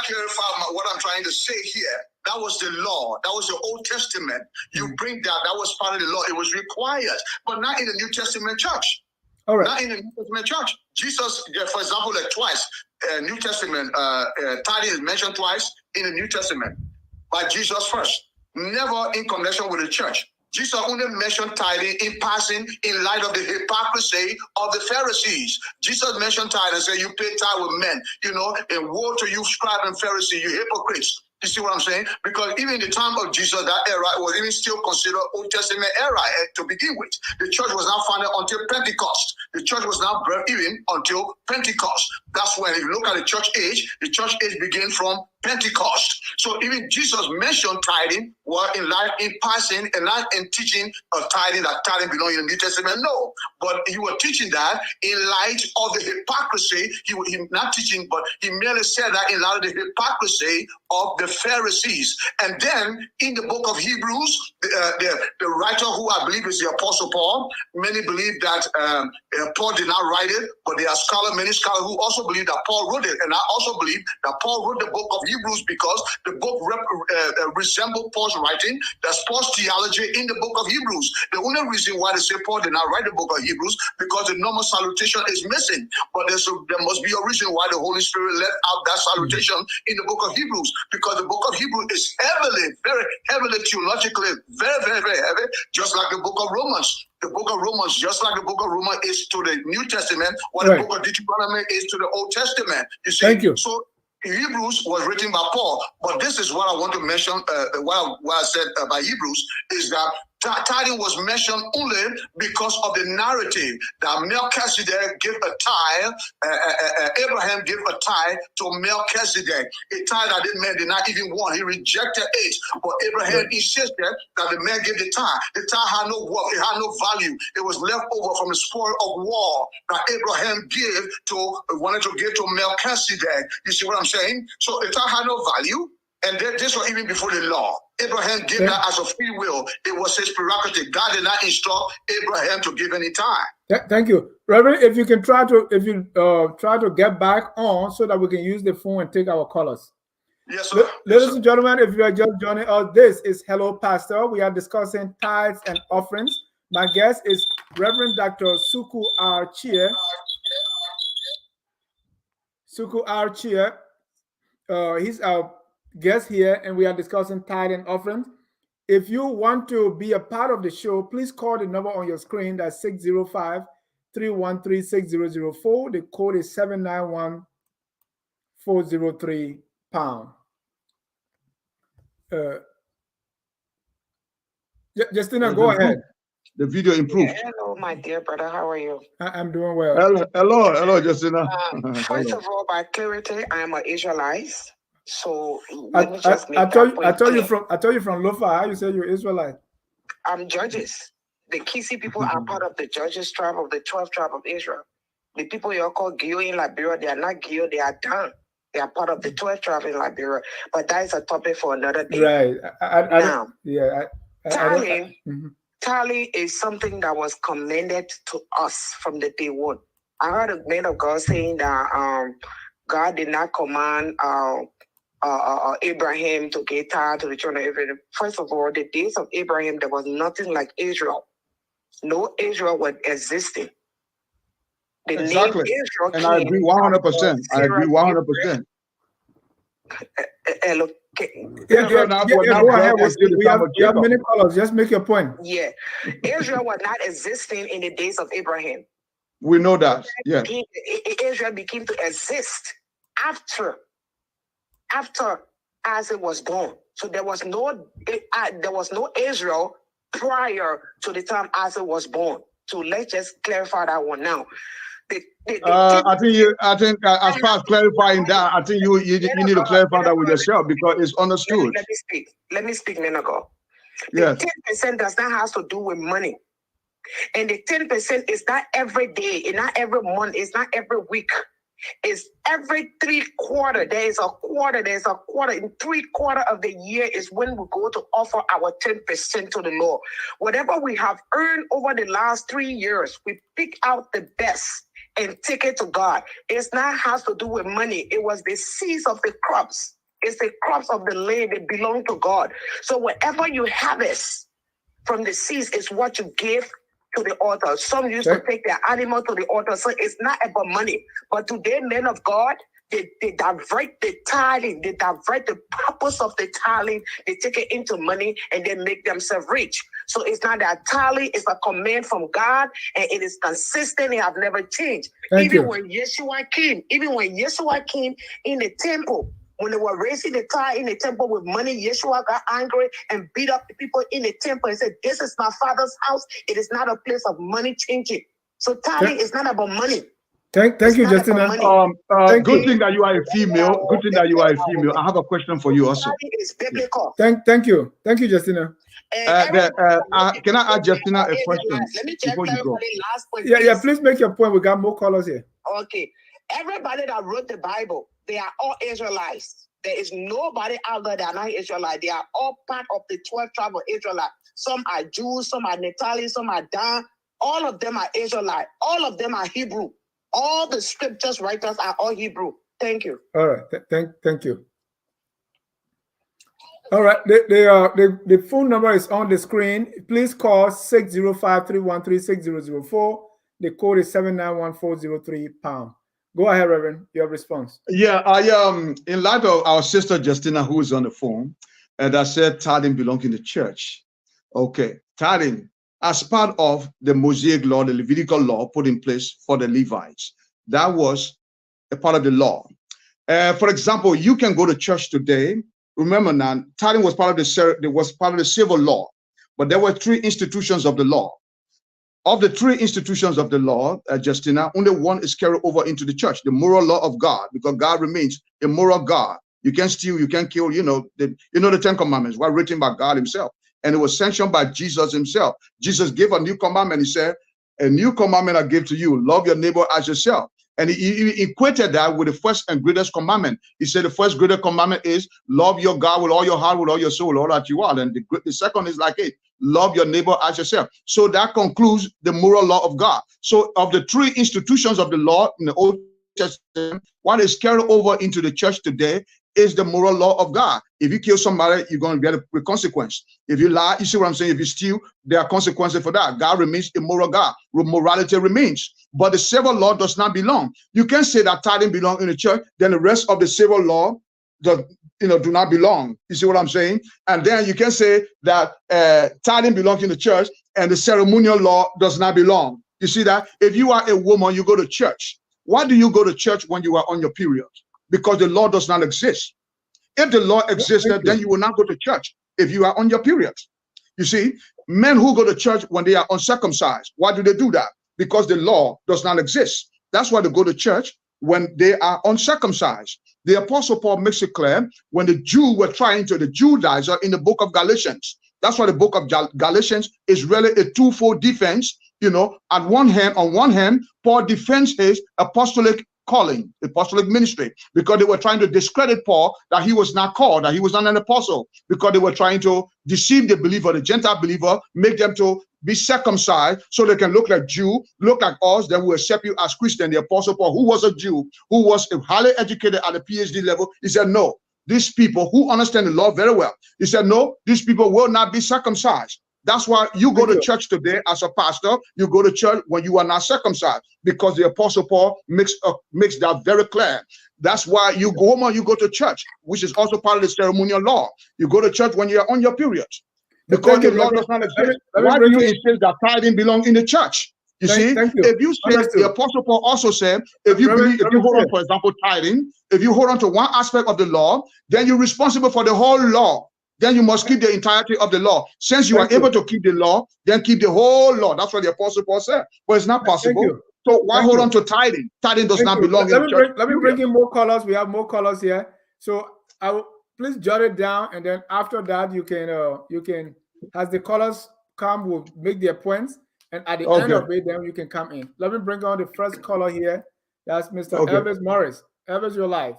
clarifies what I'm trying to say here. That was the law. That was the Old Testament. You bring that was part of the law. It was required, but not in the New Testament church. All right. Not in the New Testament church. Jesus, for example, twice, New Testament, tithing is mentioned twice in the New Testament by Jesus first, never in connection with the church. Jesus only mentioned tithing in passing in light of the hypocrisy of the Pharisees. Jesus mentioned tithing and said, you pay tithe with men, and woe to you, scribe and Pharisee, you hypocrites. You see what I'm saying? Because even in the time of Jesus, that era was even still considered Old Testament era to begin with. The church was not founded until Pentecost. The church was not birthed even until Pentecost. That's when, if you look at the church age began from Pentecost. So even Jesus mentioned tithing in passing and not in teaching of tithing, that tithing belongs in the New Testament. No, but he was teaching that in light of the hypocrisy. He not teaching, but he merely said that in light of the hypocrisy of the Pharisees. And then in the book of Hebrews, the writer, who I believe is the Apostle Paul, many believe that Paul did not write it, but there are many scholars who also believe that Paul wrote it. And I also believe that Paul wrote the book of Hebrews because the book resembled Paul's writing. That's Paul's theology in the book of Hebrews. The only reason why they say Paul did not write the book of Hebrews, because the normal salutation is missing. But there must be a reason why the Holy Spirit left out that salutation in the book of Hebrews, because the book of Hebrews is very heavily theologically, very, very, very heavy, just like the book of Romans. The book of Romans, just like the book of Romans is to the New Testament, what the book of Deuteronomy is to the Old Testament. You see? Thank you. So Hebrews was written by Paul, but this is what I want to mention. What I said about Hebrews is that tithing was mentioned only because of the narrative that Melchizedek gave a tithe. Abraham gave a tithe to Melchizedek, a tithe that the man did not even want. He rejected it, but Abraham insisted that the man gave the tithe. The tithe had no worth, it had no value. It was left over from the spoil of war that Abraham wanted to give to Melchizedek. You see what I'm saying? So the tithe had no value. And this was even before the law. Abraham gave that as a free will. It was his prerogative. God did not instruct Abraham to give any tithe. Thank you, Reverend. If you try to get back on so that we can use the phone and take our callers. Yes, sir. Ladies and gentlemen, if you are just joining us, this is Hello Pastor. We are discussing tithes and offerings. My guest is Reverend Dr. Suku R. Chea. Suku R. Chea. He's our guest here, and we are discussing tithe and offerings. If you want to be a part of the show, please call the number on your screen. That's 605-313-6004. The code is 791-403#. Justina, go ahead. The video improved. Yeah, hello, my dear brother. How are you? I'm doing well. Hello, Justina. First of all, by clarity, I am an Israelite. So I let me just make told that point you clear. I told you from Lofa. How you say you're Israelite? I'm Judges. The Kisi people are part of the Judges tribe of the 12th tribe of Israel. The people you call Gio in Liberia, they are not Gio, they are Dan. They are part of the 12th tribe in Liberia. But that is a topic for another day. Right. Now, tithing. Tithing is something that was commended to us from the day one. I heard a man of God saying that God did not command Abraham to give tithe to the children of Abraham. First of all, the days of Abraham, there was nothing like Israel. No Israel was existing. The exactly. name Israel and I agree 100%. I agree 100%. Look, go ahead. We have many callers. Just make your point. Yeah. Israel was not existing in the days of Abraham. We know that. Yeah. Israel became to exist after Isaac was born. So there was no Israel prior to the time Isaac was born. So let's just clarify that one now. I think as far as clarifying that, I think you need to clarify that with yourself because it's understood. Let me speak, Nenago. Yes. 10% does not have to do with money. And the 10% is not every day, it's not every month, it's not every week. It's every 3 quarters. There's a quarter. In 3 quarters of the year is when we go to offer our 10% to the Lord. Whatever we have earned over the last 3 years, we pick out the best and take it to God. It's not has to do with money. It was the seeds of the crops. It's the crops of the land that belong to God. So whatever you harvest from the seeds is what you give to the altar. Some used to take their animal to the altar. So it's not about money. But today, men of God, they divert the tithing. They divert the purpose of the tithing. They take it into money and they make themselves rich. So it's not that tithing is a command from God and it is consistent. It have never changed. Even when Yeshua came in the temple, when they were raising the tithe in the temple with money, Yeshua got angry and beat up the people in the temple and said, "This is my Father's house. It is not a place of money changing." So tithing is not about money. Thank you, Justina. Good thing that you are a female. Good thing that you are a female. I have a question for you also. It's biblical. Thank you, Justina. Can I ask Justina a question Let me just before you go? last point. Yeah. Please make your point. We got more callers here. Okay. Everybody that wrote the Bible, they are all Israelites. There is nobody out there that are not Israelite. They are all part of the 12th tribe of Israelite. Some are Jews, some are Nepali, some are Dan. All of them are Israelite. All of them are Hebrew. All the scriptures writers are all Hebrew. Thank you. All right. Thank you. All right. The phone number is on the screen. Please call 605-313-6004. The code is 791-403#. Go ahead, Reverend. Your response. Yeah, in light of our sister Justina, who is on the phone, and I said tithing belongs in the church. Okay, tithing as part of the Mosaic law, the Levitical law put in place for the Levites. That was a part of the law. For example, you can go to church today. Remember now, tithing was part of the civil law, but there were 3 institutions of the law. Of the 3 institutions of the law, Justina, only one is carried over into the church, the moral law of God, because God remains a moral God. You can't steal, you can't kill, the 10 commandments were written by God himself, and it was sanctioned by Jesus himself. Jesus gave a new commandment. He said, "A new commandment I give to you, love your neighbor as yourself." And he equated that with the first and greatest commandment. He said the first greatest commandment is love your God with all your heart, with all your soul, all that you are. And the second is like it, love your neighbor as yourself. So that concludes the moral law of God. So of the 3 institutions of the law in the Old Testament, what is carried over into the church today is the moral law of God. If you kill somebody, you're going to get a consequence. If you lie, you see what I'm saying? If you steal, there are consequences for that. God remains a moral God. Morality remains. But the civil law does not belong. You can't say that tithing belongs in the church, then the rest of the civil law do not belong. You see what I'm saying? And then you can say that tithing belongs in the church and the ceremonial law does not belong. You see that? If you are a woman, you go to church. Why do you go to church when you are on your period? Because the law does not exist. If the law existed, then you will not go to church if you are on your period. You see, men who go to church when they are uncircumcised, why do they do that? Because the law does not exist. That's why they go to church when they are uncircumcised. The Apostle Paul makes it clear when the Judaizer in the book of Galatians. That's why the book of Galatians is really a twofold defense. You know, on one hand, Paul defends his apostolic calling, apostolic ministry, because they were trying to discredit Paul, that he was not called, that he was not an apostle, because they were trying to deceive the believer, the Gentile believer, make them to be circumcised so they can look like Jew, look like us, then we accept you as Christian. The Apostle Paul, who was a Jew, who was highly educated at the PhD level, he said, no, these people who understand the law very well, he said, no, these people will not be circumcised. That's why you go to church today as a pastor. You go to church when you are not circumcised, because the Apostle Paul makes that very clear. That's why you go to church, which is also part of the ceremonial law. You go to church when you are on your period, because the law does not exist. Why do you insist that tithing belongs in the church? You see, if you say the Apostle Paul also said, if you hold on, for example, tithing, if you hold on to one aspect of the law, then you're responsible for the whole law. Then you must keep the entirety of the law. Since you are able to keep the law, then keep the whole law. That's what the Apostle Paul said. But it's not possible. So why hold on to tithing? Tithing does not belong in the church. Let me bring in more colors. We have more colors here. So I will please jot it down, and then after that you can as the colors come, we'll make their points, and at the end of it, then you can come in. Let me bring on the first color here. That's Mr. Elvis Morris. Elvis, you're live.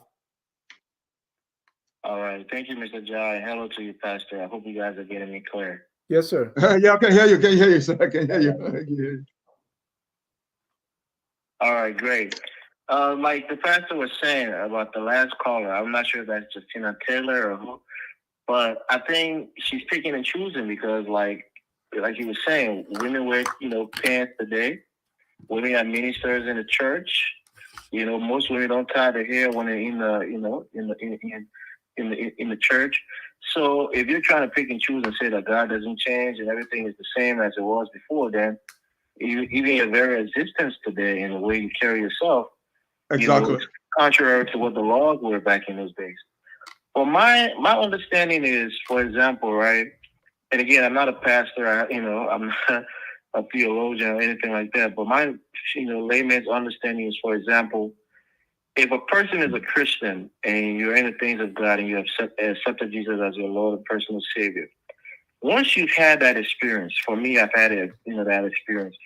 All right. Thank you, Mr. Jai. Hello to you, Pastor. I hope you guys are getting me clear. Yes, sir. Yeah, I can hear you. Can hear you, sir. I can hear you. All right, great. Like the pastor was saying about the last caller, I'm not sure if that's Justina Taylor or who, but I think she's picking and choosing because, like he was saying, women wear, pants today. Women are ministers in the church. Most women don't tie their hair when they're in the church. So if you're trying to pick and choose and say that God doesn't change and everything is the same as it was before, then even your very existence today and the way you carry yourself, is contrary to what the laws were back in those days. Well, my understanding is, for example, right, and again, I'm not a pastor, I'm not a theologian or anything like that, but my layman's understanding is, for example, if a person is a Christian and you're in the things of God and you have accepted Jesus as your Lord and personal Savior, once you've had that experience, for me, I've had that experience,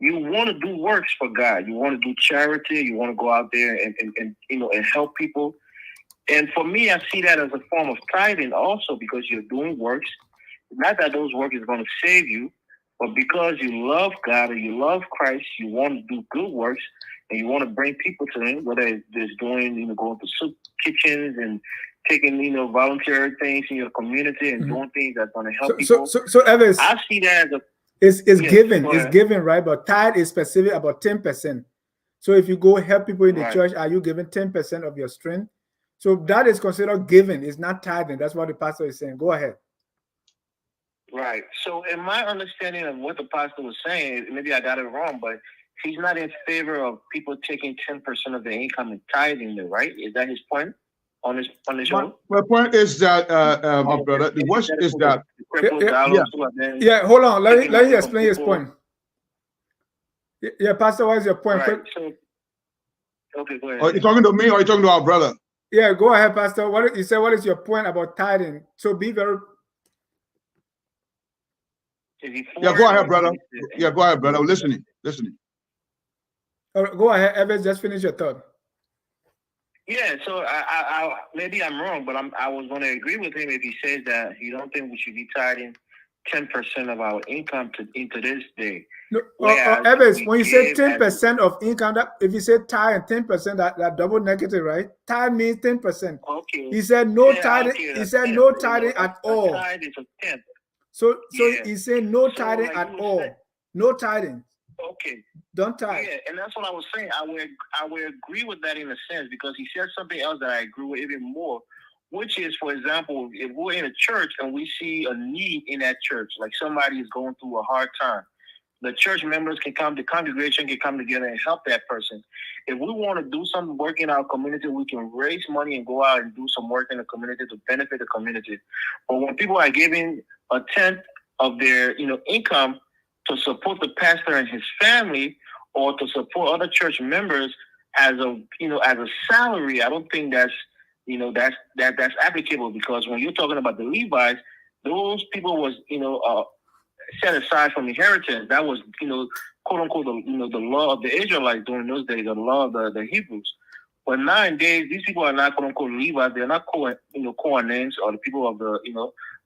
you want to do works for God. You want to do charity. You want to go out there and help people. And for me, I see that as a form of tithing also, because you're doing works. Not that those works is going to save you, but because you love God and you love Christ, you want to do good works and you want to bring people to Him, whether it's doing, going to soup kitchens and taking, voluntary things in your community and doing things that's going to help people. So Elvis, I see that as a it's given. It's given, right? But tithe is specific about 10%. So if you go help people in the church, are you giving 10% of your strength? So that is considered giving. It's not tithing. That's what the pastor is saying. Go ahead. Right. So in my understanding of what the pastor was saying, maybe I got it wrong, but he's not in favor of people taking 10% of their income and tithing them, right? Is that his point on this show? My point is that, my brother, the worst is that... Hold on. Let me explain his point. Yeah, Pastor, what is your point? Right. So, okay, go ahead. Are you talking to me or are you talking to our brother? Yeah, go ahead, Pastor. What is your point about tithing? So be very... Yeah, go ahead, brother. Yeah, go ahead, brother. Listening. All right, go ahead, Evans. Just finish your thought. Yeah, so I maybe I'm wrong, but I was going to agree with him if he says that he don't think we should be tithing 10% of our income into this day. No, Evans, when you say 10% of income, if you say tithe and 10%, that double negative, right? Tithe means 10%. Okay. He said no tithing. He said no tithing at all. Tithe is a 10th. So he said no tithing at all. No tithing. Okay. Don't tithe. Yeah, and that's what I was saying. I would agree with that in a sense, because he said something else that I agree with even more, which is, for example, if we're in a church and we see a need in that church, like somebody is going through a hard time, the church members can come, the congregation can come together and help that person. If we want to do some work in our community, we can raise money and go out and do some work in the community to benefit the community. But when people are giving a tenth of their income to support the pastor and his family, or to support other church members as a salary, I don't think that's that's applicable, because when you're talking about the Levites, those people was set aside from inheritance. That was quote unquote the law of the Israelites during those days, the law of the Hebrews. But nowadays, these people are not quote unquote Levites. They're not Kohanim, or the people of the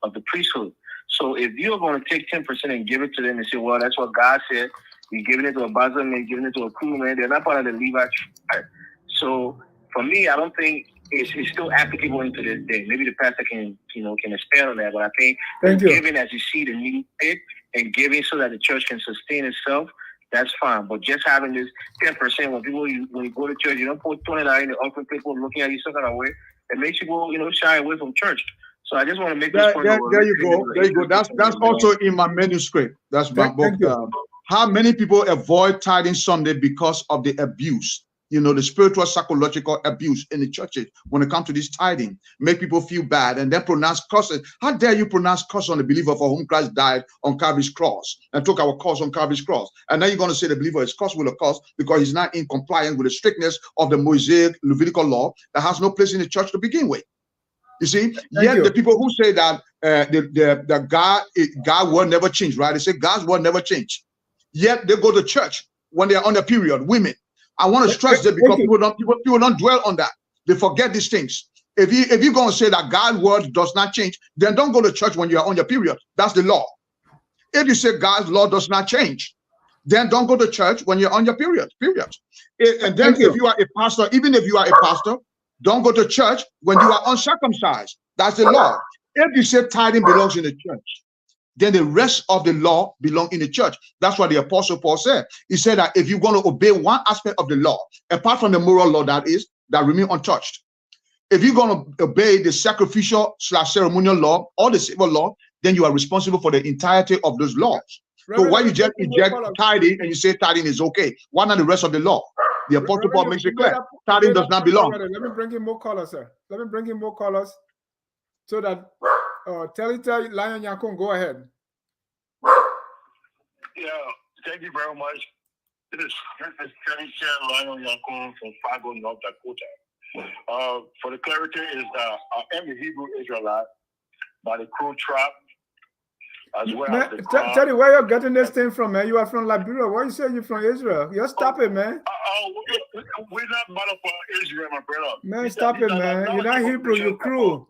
of the priesthood. So if you're going to take 10% and give it to them and say, well, that's what God said, you're giving it to a Basel man, giving it to a crew man, they're not part of the Levite tribe. So for me, I don't think it's still applicable into this day. Maybe the pastor can expand on that, but I think giving as you see the need fit, and giving so that the church can sustain itself, that's fine. But just having this 10%, when you go to church, you don't put $20 in the offering, people looking at you some kind of way, it makes you go shy away from church. So I just want to make this point. There you go. That's also in my manuscript. That's my book. How many people avoid tithing Sunday because of the abuse? The spiritual, psychological abuse in the churches when it comes to this tithing, make people feel bad and then pronounce curses. How dare you pronounce curse on the believer for whom Christ died on Calvary's cross and took our cause on Calvary's cross? And then you're going to say the believer is cursed with a curse because he's not in compliance with the strictness of the Mosaic Levitical law that has no place in the church to begin with. You see, the people who say that the God word never changed, right? They say God's word never changed. Yet they go to church when they're on the period, women. I want to stress that because people don't dwell on that. They forget these things. If you're going to say that God's word does not change, then don't go to church when you are on your period. That's the law. If you say God's law does not change, then don't go to church when you're on your period. And then if you are a pastor, even if you are a pastor, don't go to church when you are uncircumcised. That's the law. If you say tithing belongs in the church, then the rest of the law belong in the church. That's what the Apostle Paul said. He said that if you're going to obey one aspect of the law, apart from the moral law that remain untouched, if you're going to obey the sacrificial/ceremonial law or the civil law, then you are responsible for the entirety of those laws. So why you just inject tithing and you say tithing is okay? Why not the rest of the law? The Apostle Paul makes it clear. Tithing does not belong. Let me bring in more callers, sir. Let me bring in more callers so that Telita Lion Yakun, go ahead. Yeah, thank you very much. This is Telita Lion Yakun from Fargo, North Dakota. For the clarity is that I am a Hebrew Israelite by the crew trap, as well as the tell you where you're getting this thing from, man. You are from Liberia. Why you say you're from Israel? Just stop it, man. We're not mother for Israel, my brother. Man, stop it, man. You're not Hebrew, you're crew.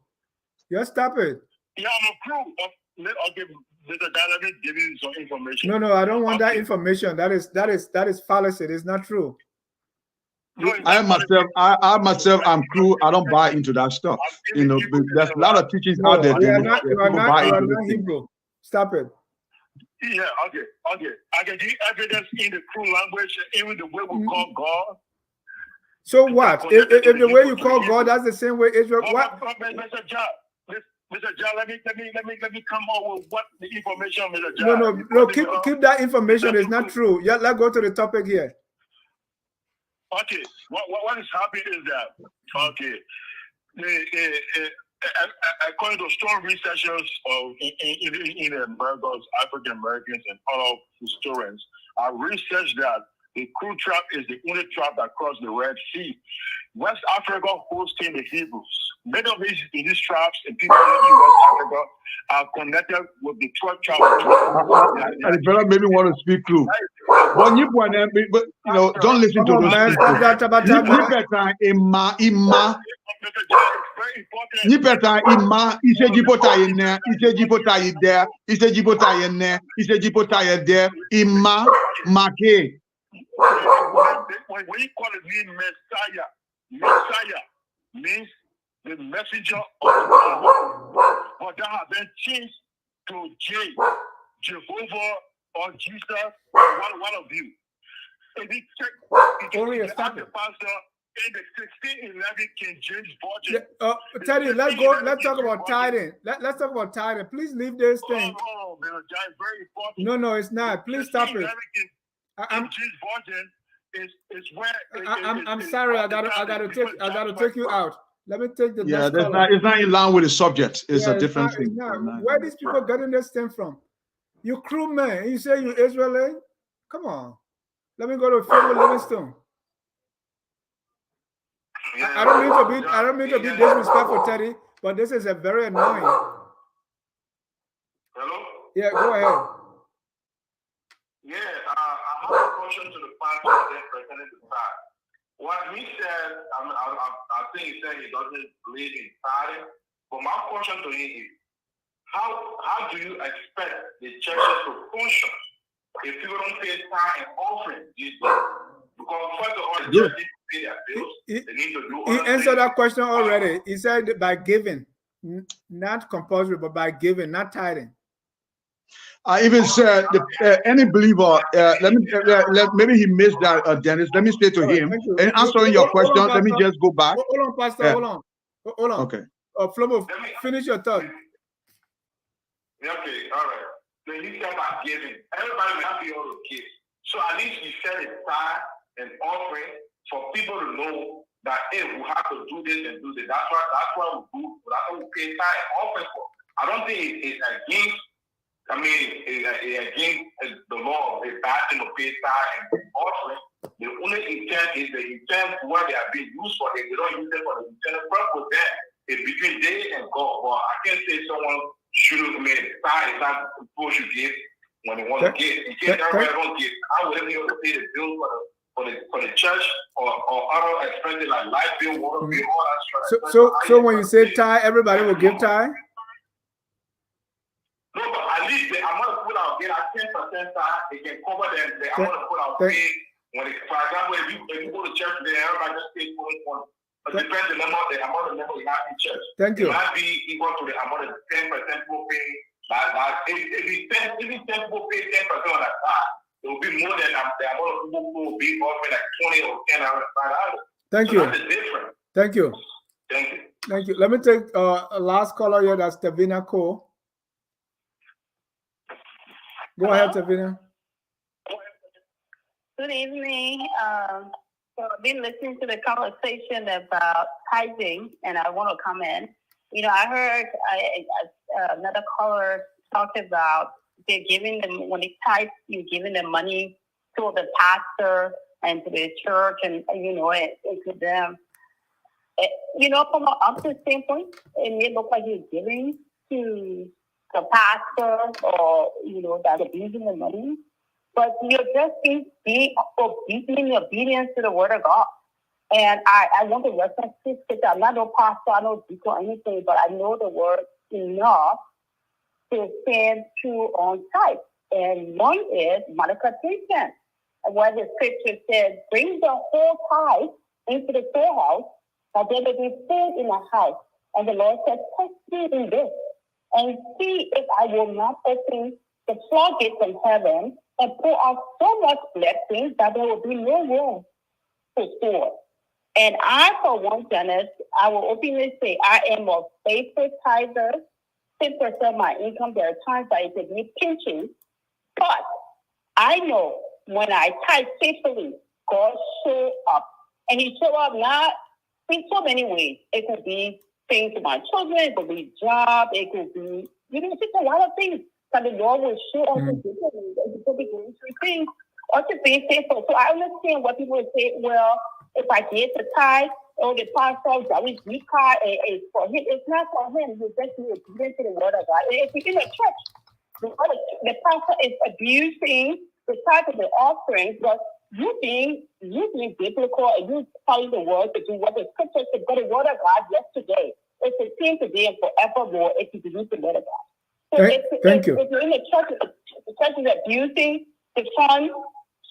Just stop it. Yeah, I'm a crew. Okay, Mr. Dad, let me give you some information. No, I don't want that information. That is fallacy. It's not true. I myself, I'm crew. I don't buy into that stuff. There's a lot of teachings out there. You are not Hebrew. Stop it. Yeah, okay. I can give evidence in the crew language, even the way we call God. So what? If the way you call God, that's the same way Israel. What? Mr. John, let me come up with what the information, Mr. John. No. Keep that information. It's not true. Yeah, let's go to the topic here. Okay, what is happening is that according to strong researchers in the Americas, African Americans, and other historians, I researched that the crew trap is the only trap that crossed the Red Sea. West Africa hosting the Hebrews. Many of these tribes and people in West Africa are connected with the 12 tribes. The brother made me want to speak through. But don't listen to those When you call it Messiah means the messenger of God. But that has been changed to Jehovah or Jesus, one of you. If you check the pastor in the 1611 King James Version. Teddy, let's talk about tithing. Let's talk about tithing. Please leave this thing. Oh, man, that's very important. No, it's not. Please stop it. King James Version is where I'm sorry. I gotta take you out. Let me take the it's not in line with the subject. It's a different thing. Where are these people getting this thing from? You crewman. You say you Israeli? Come on. Let me go to Philip Livingston. I don't mean to be disrespectful, Teddy, but this is a very annoying. Hello? Yeah, go ahead. Yeah, I have a question to the pastor that presented the tithe. What he said, I think he said he doesn't believe in tithing, but my question to him is, how do you expect the churches to function if people don't pay tithe and offering these days? Because first of all, the church needs to pay their bills. They need to do He other answered things. that question already. He said by giving, not compulsory, but by giving, not tithing. I even said any believer. Maybe he missed that, Dennis. Let me say to him, and answering your question, let me just go back. Hold on, Pastor. Hold on. Okay. Flomo, finish your thought. Okay, all right. So he said about giving. Everybody will not be able to give. So at least he set a tithe and offering for people to know that, hey, we have to do this and do this. That's why we do. That's why we pay tithe and offering for. I don't think it's against. I mean, against the law, it's bad thing to pay tithe and offering. The only intent is the intent where they are being used for. If they don't use it for the intended purpose, then it's between they and God. But I can't say someone should have made tithe. It's not people should give when they want to give. You can't everybody don't give. I wouldn't be able to pay the bill for the church or other expenses like light bill, water bill, all that stuff. So when you say tithe, everybody will give tithe? No, but at least the amount of food I'll get at 10% tithe, it can cover them. The amount of food I'll pay when it, for example, if you go to church today, everybody just pays for it. But it depends the amount of number you have in church. Thank you. It might be equal to the amount of 10% people pay. If 10 people pay 10% on that tithe, it will be more than the amount of people who will be offering like 20 or 10 out of $5. Thank you. That's the difference. Thank you. Thank you. Thank you. Let me take a last caller here. That's Tavina Cole. Go ahead, Tavina. Good evening. So I've been listening to the conversation about tithing, and I want to comment. You know, I heard another caller talk about they're giving them, when they tithe, you're giving them money to the pastor and to the church, and you know, and to them. You know, from an opposite standpoint, it may look like you're giving to the pastor, or you know, that are using the money, but you're just being obedient to the word of God. And I want to reference this because I'm not no pastor, I'm no deacon or anything, but I know the word enough to stand true on tithe. And one is Malachi 3:10, where the scripture says, "Bring the whole tithe into the storehouse, that there may be food in the house." And the Lord said, "Test me in this, and see if I will not open the floodgates from heaven and pour out so much blessings that there will be no room to store." And I, for one, Dennis, I will openly say I am a faithful tither. 10% of my income. There are times that it takes me pinching, but I know when I tithe faithfully, God show up, and He show up not in so many ways. It could be things to my children, it could be job, it could be, you know, just a lot of things that the Lord will show up and people be going through things, or to be faithful. So I understand what people would say, well, if I get the tithe, or the pastor, that is the tithe, it's for him. It's not for him. He's just obedient to the word of God. And if you're in a church, the pastor is abusing the tithe of the offerings, but you being biblical and you following the word to do what the scripture said, but the word of God yesterday, it's the same today and forevermore if you believe the word of God. So Thank you. If you're in a church, the church is abusing the funds,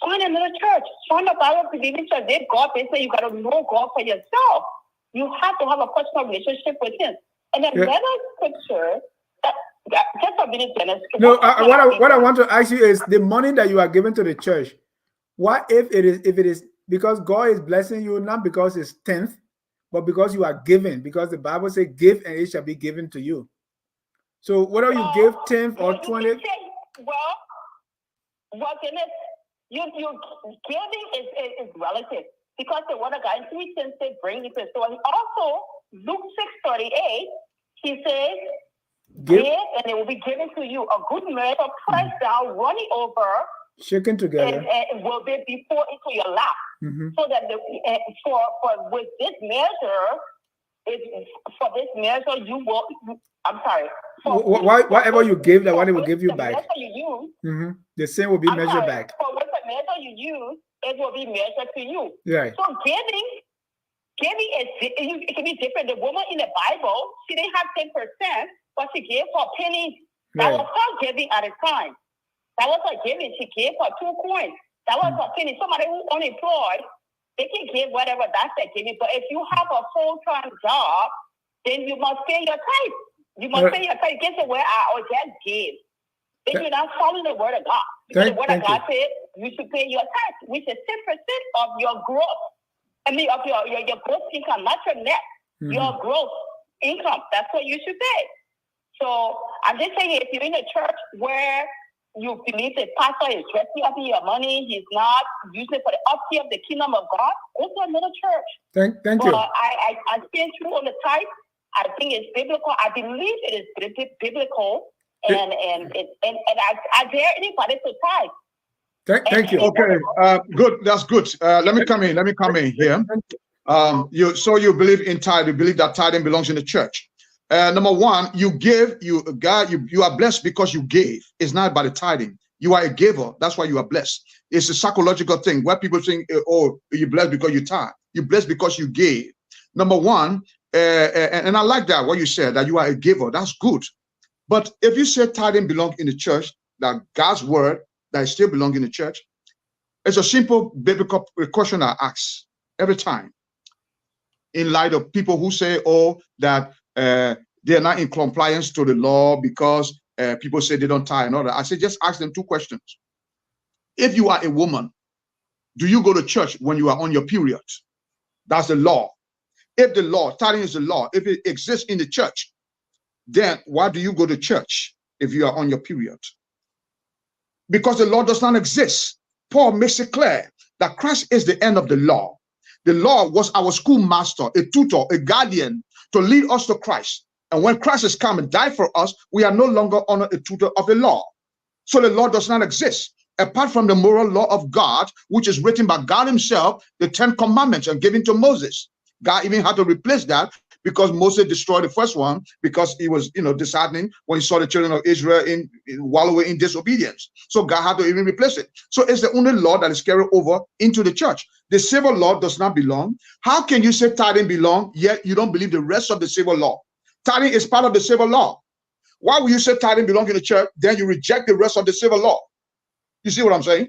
find another church. Find a Bible believing church. They God, they say you got to know God for yourself. You have to have a personal relationship with Him. And another scripture just a minute, Dennis. No, what I want to ask you is the money that you are giving to the church. What if it is because God is blessing you, not because it's 10th, but because you are giving? Because the Bible says, "Give and it shall be given to you." So whether you give 10th or 20th, well, Dennis, your giving is relative, because the word of God in 3:10 says, "Bring it to the store." He also, Luke 6:38, he says, Give, and it will be given to you. A good measure, pressed down, running over, shaken together, and will be poured into your lap. So that for with this measure, for this measure you will. I'm sorry. Whatever you give, that what it will give you the back. Measure you use, The same will be measured back. For what the measure you use, it will be measured to you. Right. So giving is it can be different. The woman in the Bible, she didn't have 10%, but she gave her pennies. That was her giving at the time. That was her giving. She gave her 2 coins. That was her penny. Somebody who's unemployed, they can give whatever that's their giving. But if you have a full-time job, then you must pay your tithe. You must pay your tithe. Get to where I just give. Then you're not following the word of God. Because the word of God said you should pay your tithe, which is 10% of your growth. I mean, of your gross income, not your net. Your gross income. That's what you should pay. So I'm just saying, if you're in a church where you believe the pastor is dressing up your money, he's not using it for the upkeep of the kingdom of God, go to another church. Thank you. I stand true on the tithe. I think it's biblical. I believe it is biblical, and I dare anybody to tithe. Thank you. Okay, good. That's good. Let me come in here. You believe in tithe. You believe that tithing belongs in the church. Number one, you give. You are blessed because you gave. It's not about the tithing. You are a giver. That's why you are blessed. It's a psychological thing where people think, "Oh, you're blessed because you tithe." You're blessed because you gave. Number one, and I like that what you said, that you are a giver. That's good. But if you say tithing belongs in the church, that God's word that it still belongs in the church, it's a simple biblical question I ask every time. In light of people who say, "Oh, that they are not in compliance to the law because people say they don't tithe," and all that, I say just ask them 2 questions. If you are a woman, do you go to church when you are on your period? That's the law. If the law, tithing is the law, if it exists in the church, then why do you go to church if you are on your period? Because the law does not exist. Paul makes it clear that Christ is the end of the law. The law was our schoolmaster, a tutor, a guardian to lead us to Christ. And when Christ has come and died for us, we are no longer under a tutor of the law. So the law does not exist. Apart from the moral law of God, which is written by God himself, the 10 commandments are given to Moses. God even had to replace that because Moses destroyed the first one because he was, disheartening when he saw the children of Israel in wallowing in disobedience. So God had to even replace it. So it's the only law that is carried over into the church. The civil law does not belong. How can you say tithing belong, yet you don't believe the rest of the civil law? Tithing is part of the civil law. Why will you say tithing belongs in the church, then you reject the rest of the civil law? You see what I'm saying?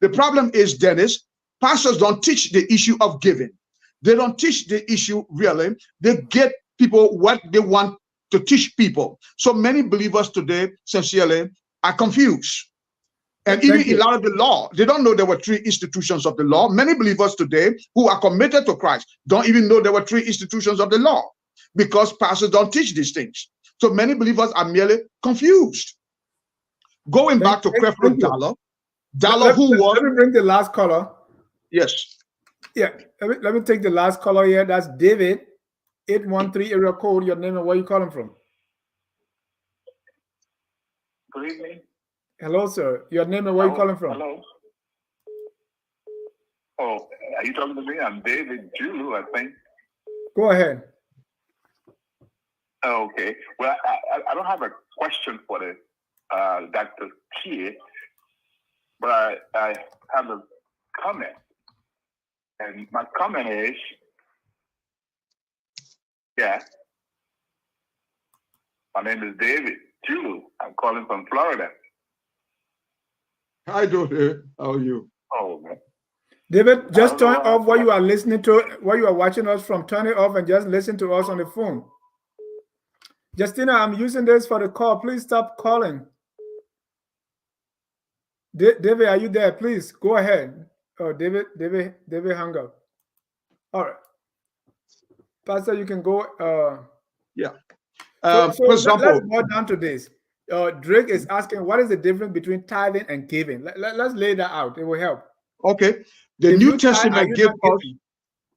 The problem is, Dennis, pastors don't teach the issue of giving. They don't teach the issue really. They get people what they want to teach people. So many believers today, sincerely, are confused. And even in light of the law, they don't know there were 3 institutions of the law. Many believers today who are committed to Christ don't even know there were 3 institutions of the law because pastors don't teach these things. So many believers are merely confused. Going back to Creflo Dollar, Let me bring the last caller. Yes. Yeah, let me take the last caller here. That's David, 813 area code. Your name and where you calling from? Good evening. Hello, sir. Your name and where you calling from? Hello. Oh, are you talking to me? I'm David Julu, I think. Go ahead. Okay. Well, I don't have a question for the Dr. Chea, but I have a comment. And my comment is, my name is David Julu. I'm calling from Florida. Hi, David. How are you? Oh, man. David, just turn off what you are listening to, what you are watching us from. Turn it off and just listen to us on the phone. Justina, I'm using this for the call. Please stop calling. David, are you there? Please go ahead. Oh, David hung up. All right. Pastor, you can go. For example, let's go down to this. Drake is asking, what is the difference between tithing and giving? Let's lay that out. It will help. Okay. The New Testament gives us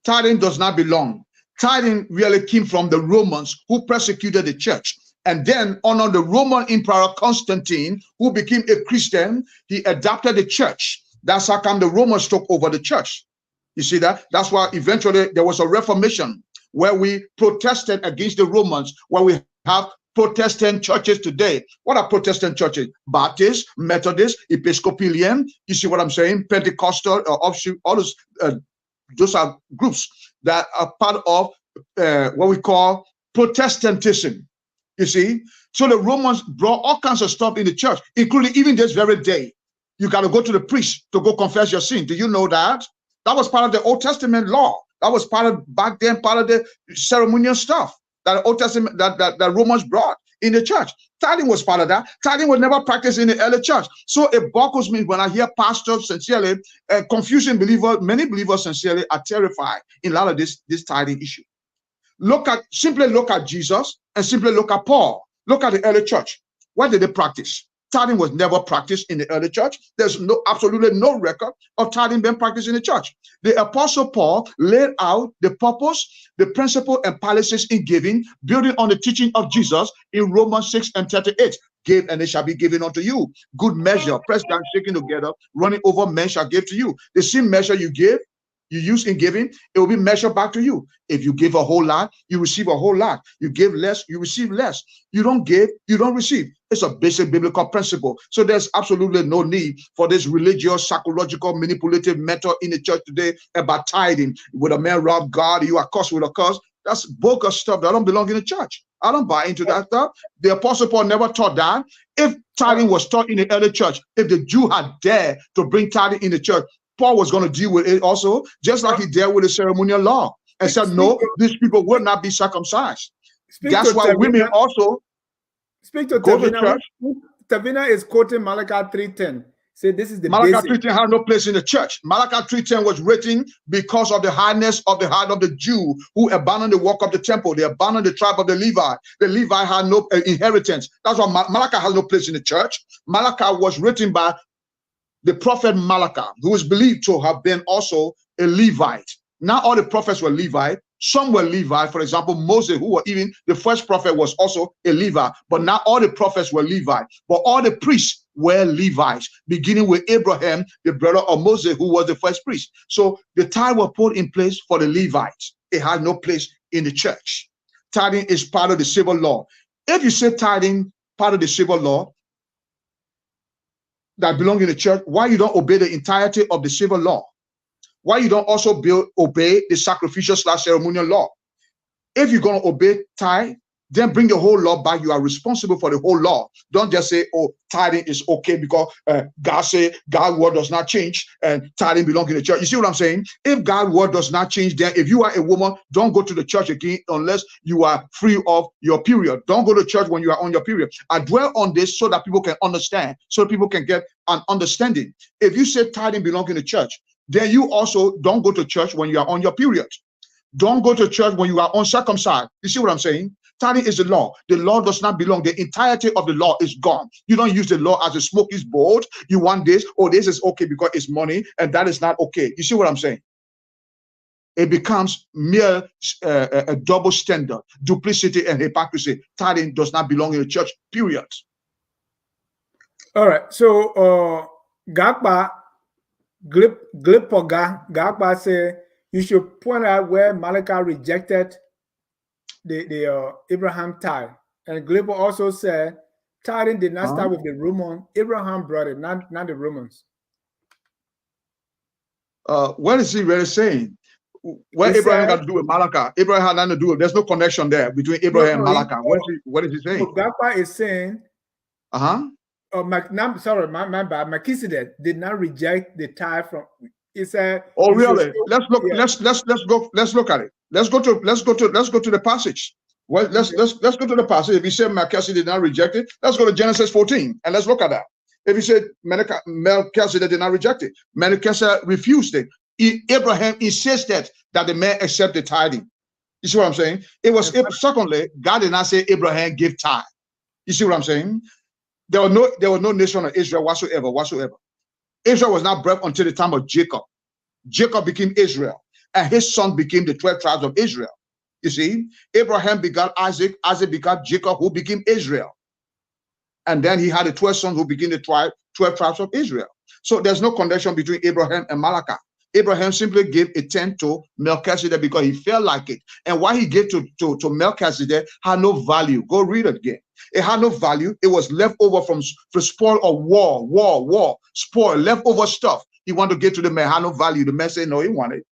tithing does not belong. Tithing really came from the Romans who persecuted the church. And then under the Roman Emperor Constantine, who became a Christian, he adopted the church. That's how come the Romans took over the church. You see that? That's why eventually there was a Reformation where we protested against the Romans, where we have Protestant churches today. What are Protestant churches? Baptist, Methodist, Episcopalian. You see what I'm saying? Pentecostal, offshoot, all those are groups that are part of what we call Protestantism. You see? So the Romans brought all kinds of stuff in the church, including even this very day. You got to go to the priest to go confess your sin. Do you know that? That was part of the Old Testament law. That was part of, back then, part of the ceremonial stuff that the Old Testament, that Romans brought in the church. Tithing was part of that. Tithing was never practiced in the early church. So it boggles me when I hear pastors sincerely, confusing believers, many believers sincerely are terrified in a lot of this tithing issue. Simply look at Jesus and simply look at Paul. Look at the early church. What did they practice? Tithing was never practiced in the early church. There's absolutely no record of tithing being practiced in the church. The Apostle Paul laid out the purpose, the principle, and policies in giving, building on the teaching of Jesus in Romans 6:38. Give, and it shall be given unto you. Good measure, pressed down, shaken together, running over, men shall give to you. The same measure you give, you use in giving, it will be measured back to you. If you give a whole lot, you receive a whole lot. You give less, you receive less. You don't give, you don't receive. It's a basic biblical principle. So there's absolutely no need for this religious, psychological, manipulative method in the church today about tithing. Would a man rob God? You are cursed with a curse. That's bogus stuff that don't belong in the church. I don't buy into that stuff. The Apostle Paul never taught that. If tithing was taught in the early church, if the Jew had dared to bring tithing in the church, Paul was going to deal with it also, just like he dealt with the ceremonial law, and said, no, these people will not be circumcised. That's why women also speak to go to Tavina. church. Tavina is quoting Malachi 3:10. Say this is the Malachi basic. 3:10 had no place in the church. Malachi 3:10 was written because of the hardness of the heart of the Jew who abandoned the work of the temple. They abandoned the tribe of the Levi. The Levi had no inheritance. That's why Malachi has no place in the church. Malachi was written by the prophet Malachi, who is believed to have been also a Levite. Not all the prophets were Levite. Some were Levite. For example, Moses, who was even the first prophet, was also a Levite. But not all the prophets were Levite. But all the priests were Levites, beginning with Abraham, the brother of Moses, who was the first priest. So the tithe was put in place for the Levites. It had no place in the church. Tithing is part of the civil law. If you say tithing part of the civil law that belong in the church, why you don't obey the entirety of the civil law? Why you don't also obey the sacrificial / ceremonial law? If you're going to obey tithe, then bring the whole law back. You are responsible for the whole law. Don't just say, oh, tithing is okay because God say God's word does not change and tithing belongs in the church. You see what I'm saying? If God's word does not change, then if you are a woman, don't go to the church again unless you are free of your period. Don't go to church when you are on your period. I dwell on this so that people can understand, so people can get an understanding. If you say tithing belongs in the church, then you also don't go to church when you are on your period. Don't go to church when you are uncircumcised. You see what I'm saying? Tithing is the law. The law does not belong. The entirety of the law is gone. You don't use the law as a smoking board. You want this, or this is okay because it's money, and that is not okay. You see what I'm saying? It becomes mere a double standard, duplicity and hypocrisy. Tithing does not belong in the church, period. All right. So Gagba Gagba say you should point out where Malachi rejected the Abraham tithe. And Glebo also said tithing did not start with the Roman. Abraham brought it, not the Romans. What is he really saying? What Abraham got to do with Malachi? Abraham had nothing to do with. There's no connection there between Abraham and Malachi. What is he saying? So Gagba is saying, sorry, my bad. Melchizedek did not reject the tithe from. He said, "Oh, really? Let's look. Yeah. Let's look at it. Let's go to the passage. Well, let's go to the passage. If you say Melchizedek did not reject it, let's go to Genesis 14 and let's look at that. If you said Melchizedek did not reject it, Melchizedek refused it. Abraham insisted that the man accept the tithing. You see what I'm saying? It was secondly, God did not say Abraham give tithe. You see what I'm saying? There was no nation of Israel whatsoever. Israel was not brought until the time of Jacob. Jacob became Israel, and his son became the 12 tribes of Israel. You see, Abraham begot Isaac, Isaac begot Jacob, who became Israel. And then he had the 12 sons who became the 12 tribes of Israel. So there's no connection between Abraham and Malachi. Abraham simply gave a tenth to Melchizedek because he felt like it. And why he gave to Melchizedek had no value. Go read it again. It had no value. It was left over from spoil of war, spoil, leftover stuff. He wanted to get to the man, had no value. The man said, no, he wanted.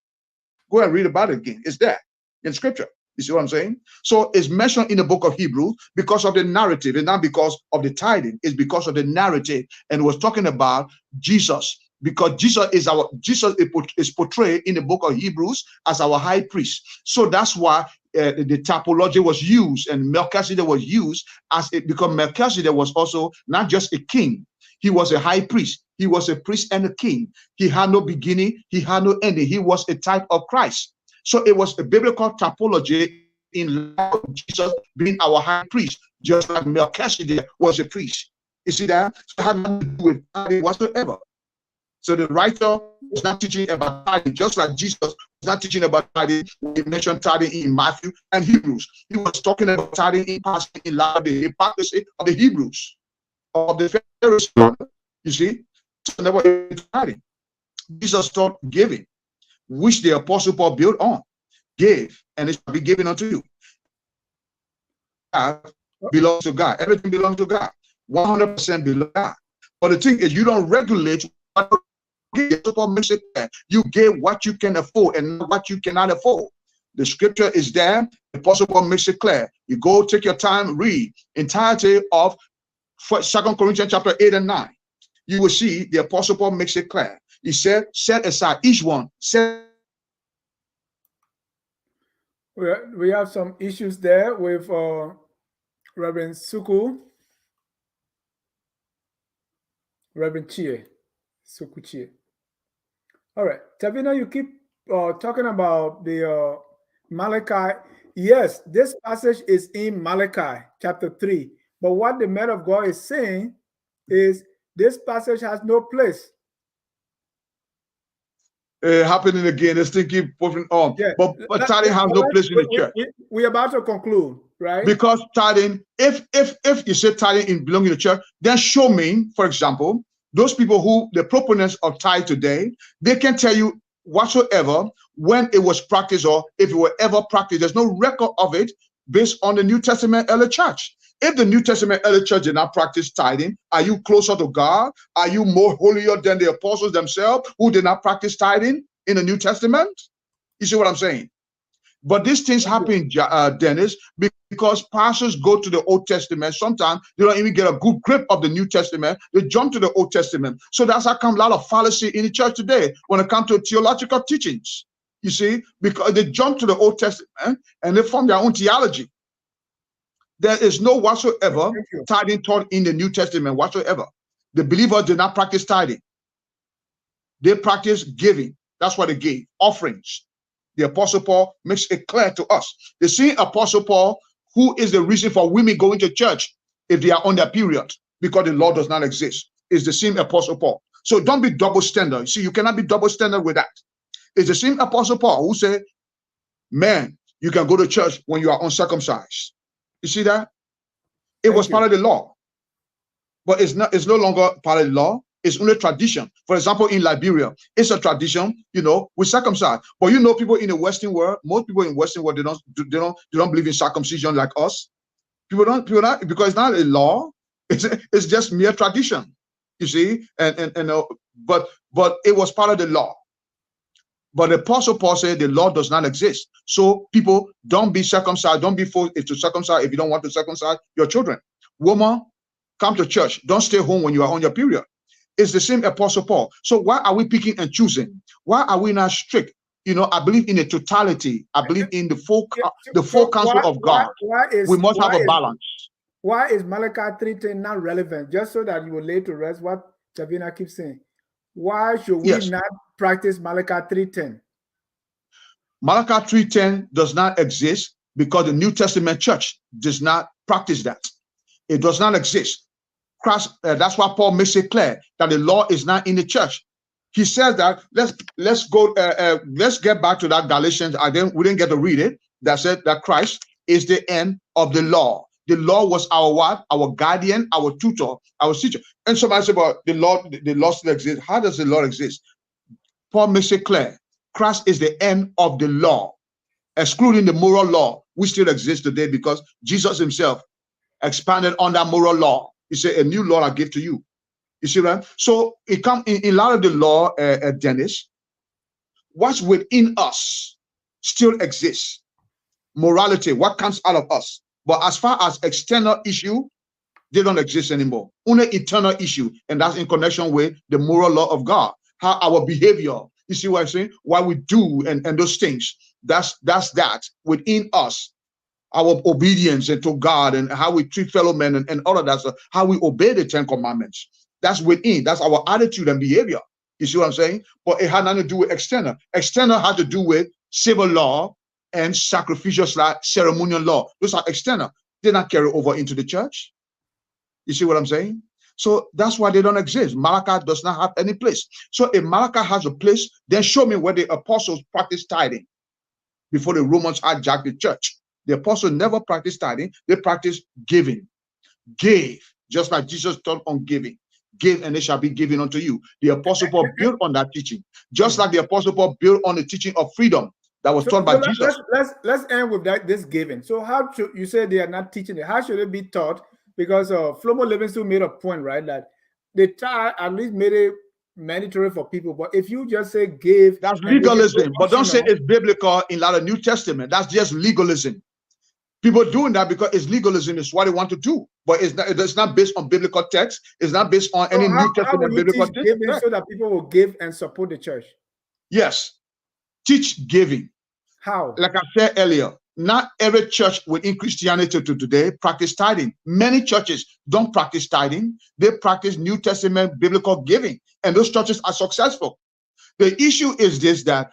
Go and read about it again. It's there in scripture. You see what I'm saying? So it's mentioned in the book of Hebrews because of the narrative, and not because of the tithing. It's because of the narrative, and it was talking about Jesus, because Jesus is portrayed in the book of Hebrews as our high priest. So that's why the typology was used, and Melchizedek was used as it, because Melchizedek was also not just a king. He was a high priest. He was a priest and a king. He had no beginning. He had no ending. He was a type of Christ. So it was a biblical typology in light of Jesus being our high priest, just like Melchizedek was a priest. You see that? So it had nothing to do with tithing whatsoever. So the writer was not teaching about tithing, just like Jesus was not teaching about tithing. He mentioned tithing in Matthew and Hebrews. He was talking about tithing in light of the hypocrisy of the Hebrews, of the Pharisees. You see? So never tithing. Jesus taught giving, which the apostle Paul built on. Give, and it shall be given unto you. God belongs to God. Everything belongs to God. 100% belongs to God. But the thing is, you don't regulate what you give. You give what you can afford and not what you cannot afford. The scripture is there. The apostle Paul makes it clear. You go, take your time, read entirety of 2 Corinthians chapter 8 and 9. You will see the apostle Paul makes it clear. He said, set aside each one. We have some issues there with Reverend Suku, Reverend Chea, Suku Chea. All right, Tavina, you keep talking about the Malachi. Yes, this passage is in Malachi chapter 3. But what the man of God is saying is this passage has no place. Happening again. This thing keep moving on. Yeah. But tithing has no place in the church. We're about to conclude, right? Because tithing, if you say tithing belongs in the church, then show me, for example, those people who the proponents of tithe today, they can tell you whatsoever when it was practiced or if it were ever practiced. There's no record of it based on the New Testament early church. If the New Testament early church did not practice tithing, are you closer to God? Are you more holier than the apostles themselves who did not practice tithing in the New Testament? You see what I'm saying? But these things happen, Dennis, because pastors go to the Old Testament. Sometimes they don't even get a good grip of the New Testament. They jump to the Old Testament. So that's how come a lot of fallacy in the church today when it comes to theological teachings. You see, because they jump to the Old Testament and they form their own theology. There is no whatsoever tithing taught in the New Testament whatsoever. The believers did not practice tithing. They practice giving. That's what they gave, offerings. The Apostle Paul makes it clear to us. The same Apostle Paul, who is the reason for women going to church if they are on their period, because the law does not exist, is the same Apostle Paul. So don't be double standard. See, you cannot be double standard with that. It's the same Apostle Paul who said, man, you can go to church when you are uncircumcised. You see that? It was part of the law, but it's no longer part of the law. It's only tradition. For example, in Liberia, it's a tradition, you know, we circumcise. But you know, people in the Western world, most people in the Western world, they don't believe in circumcision like us. People don't because it's not a law. It's just mere tradition. You see, but it was part of the law. But the Apostle Paul said the law does not exist. So people, don't be circumcised. Don't be forced to circumcise if you don't want to circumcise your children. Woman, come to church. Don't stay home when you are on your period. It's the same Apostle Paul. So why are we picking and choosing? Why are we not strict? You know, I believe in the totality. I believe in the full counsel of God. We must have a balance. Why is Malachi 3:10 not relevant? Just so that you will lay to rest what Tavina keeps saying. Why should we not practice Malachi 3:10? Malachi 3:10 does not exist because the New Testament church does not practice that. It does not exist. Christ, that's why Paul makes it clear that the law is not in the church. He says that let's get back to that Galatians. We didn't get to read it. that said that Christ is the end of the law. The law was our what? Our guardian, our tutor, our teacher. And somebody said, "But the law still exists." How does the law exist? Paul makes it clear. Christ is the end of the law, excluding the moral law, which still exists today because Jesus himself expanded on that moral law. He said, "A new law I give to you." You see, right? So it comes in light of the law, Dennis. What's within us still exists. Morality, what comes out of us. But as far as external issue, they don't exist anymore. Only eternal issue, and that's in connection with the moral law of God. How our behavior, you see what I'm saying? What we do and those things. That's that within us. Our obedience to God and how we treat fellow men and all of that stuff, how we obey the 10 Commandments. That's within. That's our attitude and behavior. You see what I'm saying? But it had nothing to do with external. External had to do with civil law and sacrificial ceremonial law. Those are external. They not carry over into the church. You see what I'm saying? So that's why they don't exist. Malachi does not have any place. So if Malachi has a place, then show me where the apostles practiced tithing before the Romans hijacked the church. The apostles never practiced tithing. They practiced giving. Gave, just like Jesus taught on giving. Give and it shall be given unto you. The apostle Paul built on that teaching, just like the apostle Paul built on the teaching of freedom that was taught by Jesus. Let's end with this giving. So how should you say they are not teaching it? How should it be taught? Because Flomo Livingston made a point, right, that the tithe at least made it mandatory for people. But if you just say give, that's legalism. But don't say it's biblical in the New Testament. That's just legalism. People doing that because it's legalism, is what they want to do, but it's not based on biblical text. It's not based on any New Testament biblical text. So that people will give and support the church. Yes, teach giving. How? Like I said earlier, not every church within Christianity to today practice tithing. Many churches don't practice tithing. They practice New Testament biblical giving, and those churches are successful. The issue is this: that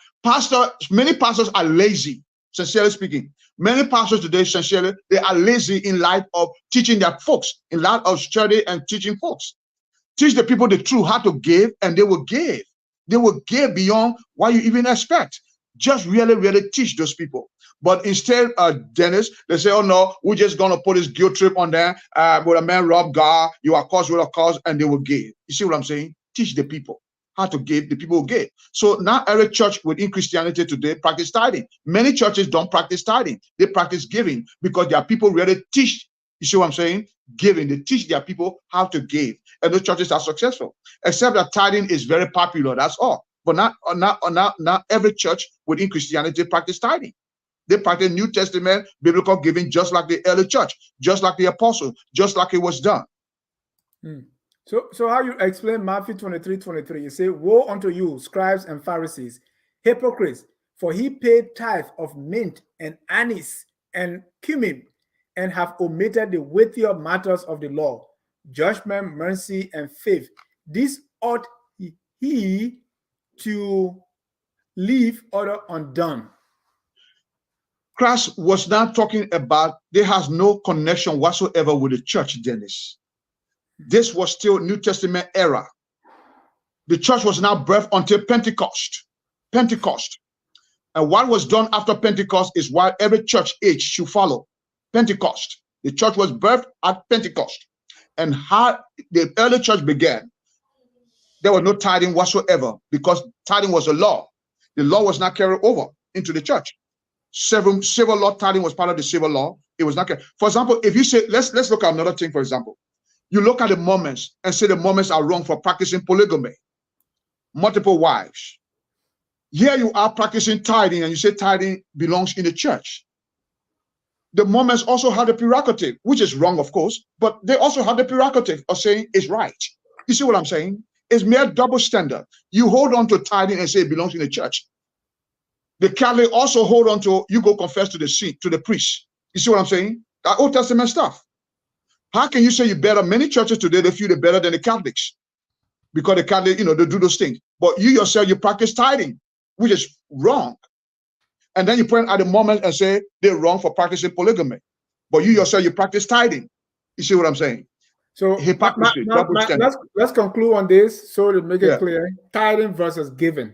many pastors are lazy. Sincerely speaking, many pastors today, sincerely, they are lazy in light of teaching their folks, in light of study and teaching folks. Teach the people the truth, how to give, and they will give. They will give beyond what you even expect. Just really, really teach those people. But instead, Dennis, they say, "Oh no, we're just gonna put this guilt trip on there. With a man rob God, you are caused with a cause," and they will give. You see what I'm saying? Teach the people how to give, the people will give. So not every church within Christianity today practice tithing. Many churches don't practice tithing. They practice giving because their people really teach, you see what I'm saying? Giving. They teach their people how to give. And those churches are successful. Except that tithing is very popular, that's all. But not every church within Christianity practice tithing. They practice New Testament biblical giving just like the early church, just like the apostles, just like it was done. So how you explain Matthew 23:23? You say, "Woe unto you, scribes and Pharisees, hypocrites, for he paid tithe of mint and anise and cumin, and have omitted the weightier matters of the law, judgment, mercy, and faith. This ought he to leave order undone." Christ was not talking about, there has no connection whatsoever with the church, Dennis. This was still New Testament era. The church was not birthed until Pentecost. And what was done after Pentecost is what every church age should follow. Pentecost. The church was birthed at Pentecost. And how the early church began, there was no tithing whatsoever because tithing was a law. The law was not carried over into the church. Civil law tithing was part of the civil law. It was not carried. For example, if you say, let's look at another thing, for example. You look at the Mormons and say the Mormons are wrong for practicing polygamy, multiple wives. Here you are practicing tithing and you say tithing belongs in the church. The Mormons also have the prerogative, which is wrong, of course, but they also have the prerogative of saying it's right. You see what I'm saying? It's mere double standard. You hold on to tithing and say it belongs in the church. The Catholic also hold on to, you go confess to the priest. You see what I'm saying? That Old Testament stuff. How can you say you're better? Many churches today, they feel they're better than the Catholics because the Catholics, they do those things. But you yourself, you practice tithing, which is wrong. And then you point at the moment and say they're wrong for practicing polygamy. But you yourself, you practice tithing. You see what I'm saying? So hypocrisy, let's conclude on this so to make it clear. Tithing versus giving.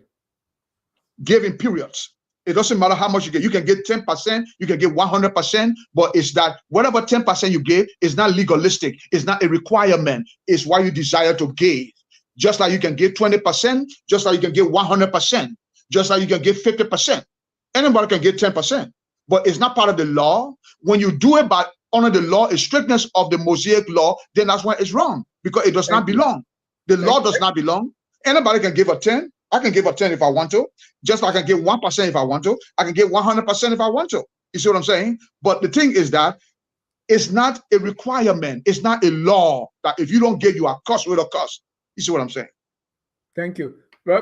Giving, periods. It doesn't matter how much you get. You can get 10%, you can get 100%, but it's that whatever 10% you give is not legalistic. It's not a requirement. It's what you desire to give. Just like you can give 20%, just like you can give 100%, just like you can give 50%. Anybody can get 10%, but it's not part of the law. When you do it by under the law, a strictness of the Mosaic law, then that's why it's wrong, because it does not belong. The law does not belong. Anybody can give a 10. I can give a 10 if I want to, just like I can give 1% if I want to. I can give 100% if I want to. You see what I'm saying? But the thing is that it's not a requirement. It's not a law that if you don't give, you are cursed with a curse. You see what I'm saying? Thank you.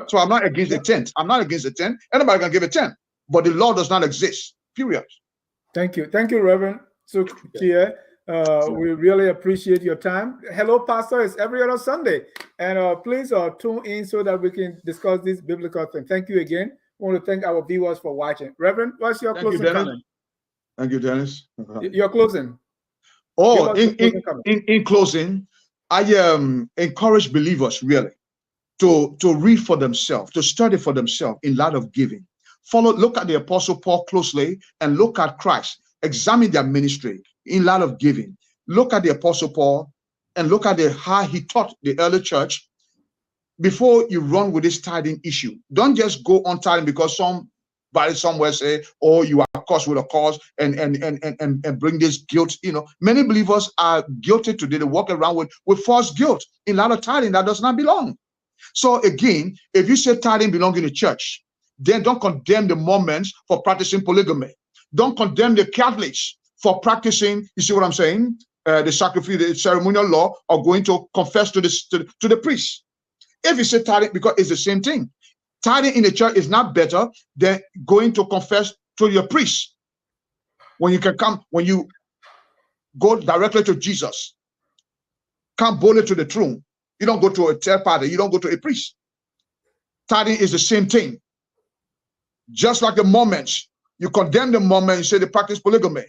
So I'm not against the 10. I'm not against the 10. Anybody can give a 10, but the law does not exist. Period. Thank you. Thank you, Reverend Suku. Chea. We really appreciate your time. Hello, Pastor is every other Sunday. And please tune in so that we can discuss these biblical things. Thank you again. I want to thank our viewers for watching. Reverend, what's your closing comment? Thank you, Dennis. Your closing. Oh, in closing, I encourage believers really to read for themselves, to study for themselves in light of giving. Look at the Apostle Paul closely and look at Christ. Examine their ministry in light of giving. Look at the Apostle Paul and look at how he taught the early church before you run with this tithing issue. Don't just go on tithing because somebody somewhere say, oh, you are cursed with a cause and bring this guilt. You know, many believers are guilty today. They walk around with false guilt in light of tithing that does not belong. So again, if you say tithing belongs in the church, then don't condemn the Mormons for practicing polygamy. Don't condemn the Catholics for practicing, you see what I'm saying, the sacrifice, the ceremonial law, or going to confess to the priest. If you say tithing, because it's the same thing. Tithing in the church is not better than going to confess to your priest. When you go directly to Jesus, come boldly to the throne. You don't go to a third party. You don't go to a priest. Tithing is the same thing. Just like the Mormons, you condemn the Mormons and say they practice polygamy.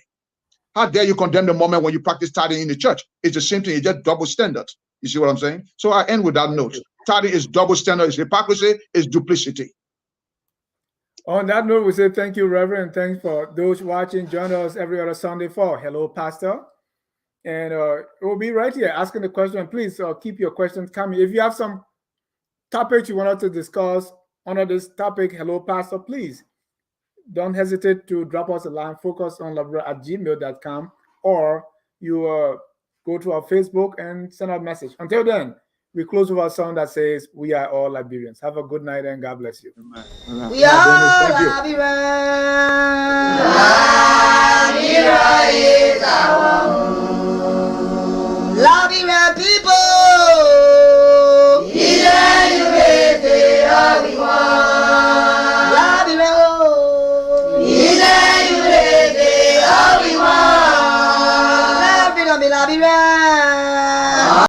How dare you condemn the Mormon when you practice tithing in the church? It's the same thing. It's just double standard. You see what I'm saying? So I end with that note. Tithing is double standard. It's hypocrisy. It's duplicity. On that note, we say thank you, Reverend. And thanks for those watching. Join us every other Sunday for Hello, Pastor. And we'll be right here asking the question. Please keep your questions coming. If you have some topics you want us to discuss under this topic, Hello, Pastor, please don't hesitate to drop us a line, focusonlabra@gmail.com, or you go to our Facebook and send a message. Until then, we close with our song that says, "We are all Liberians." Have a good night and God bless you. We are Liberians. Liberia is our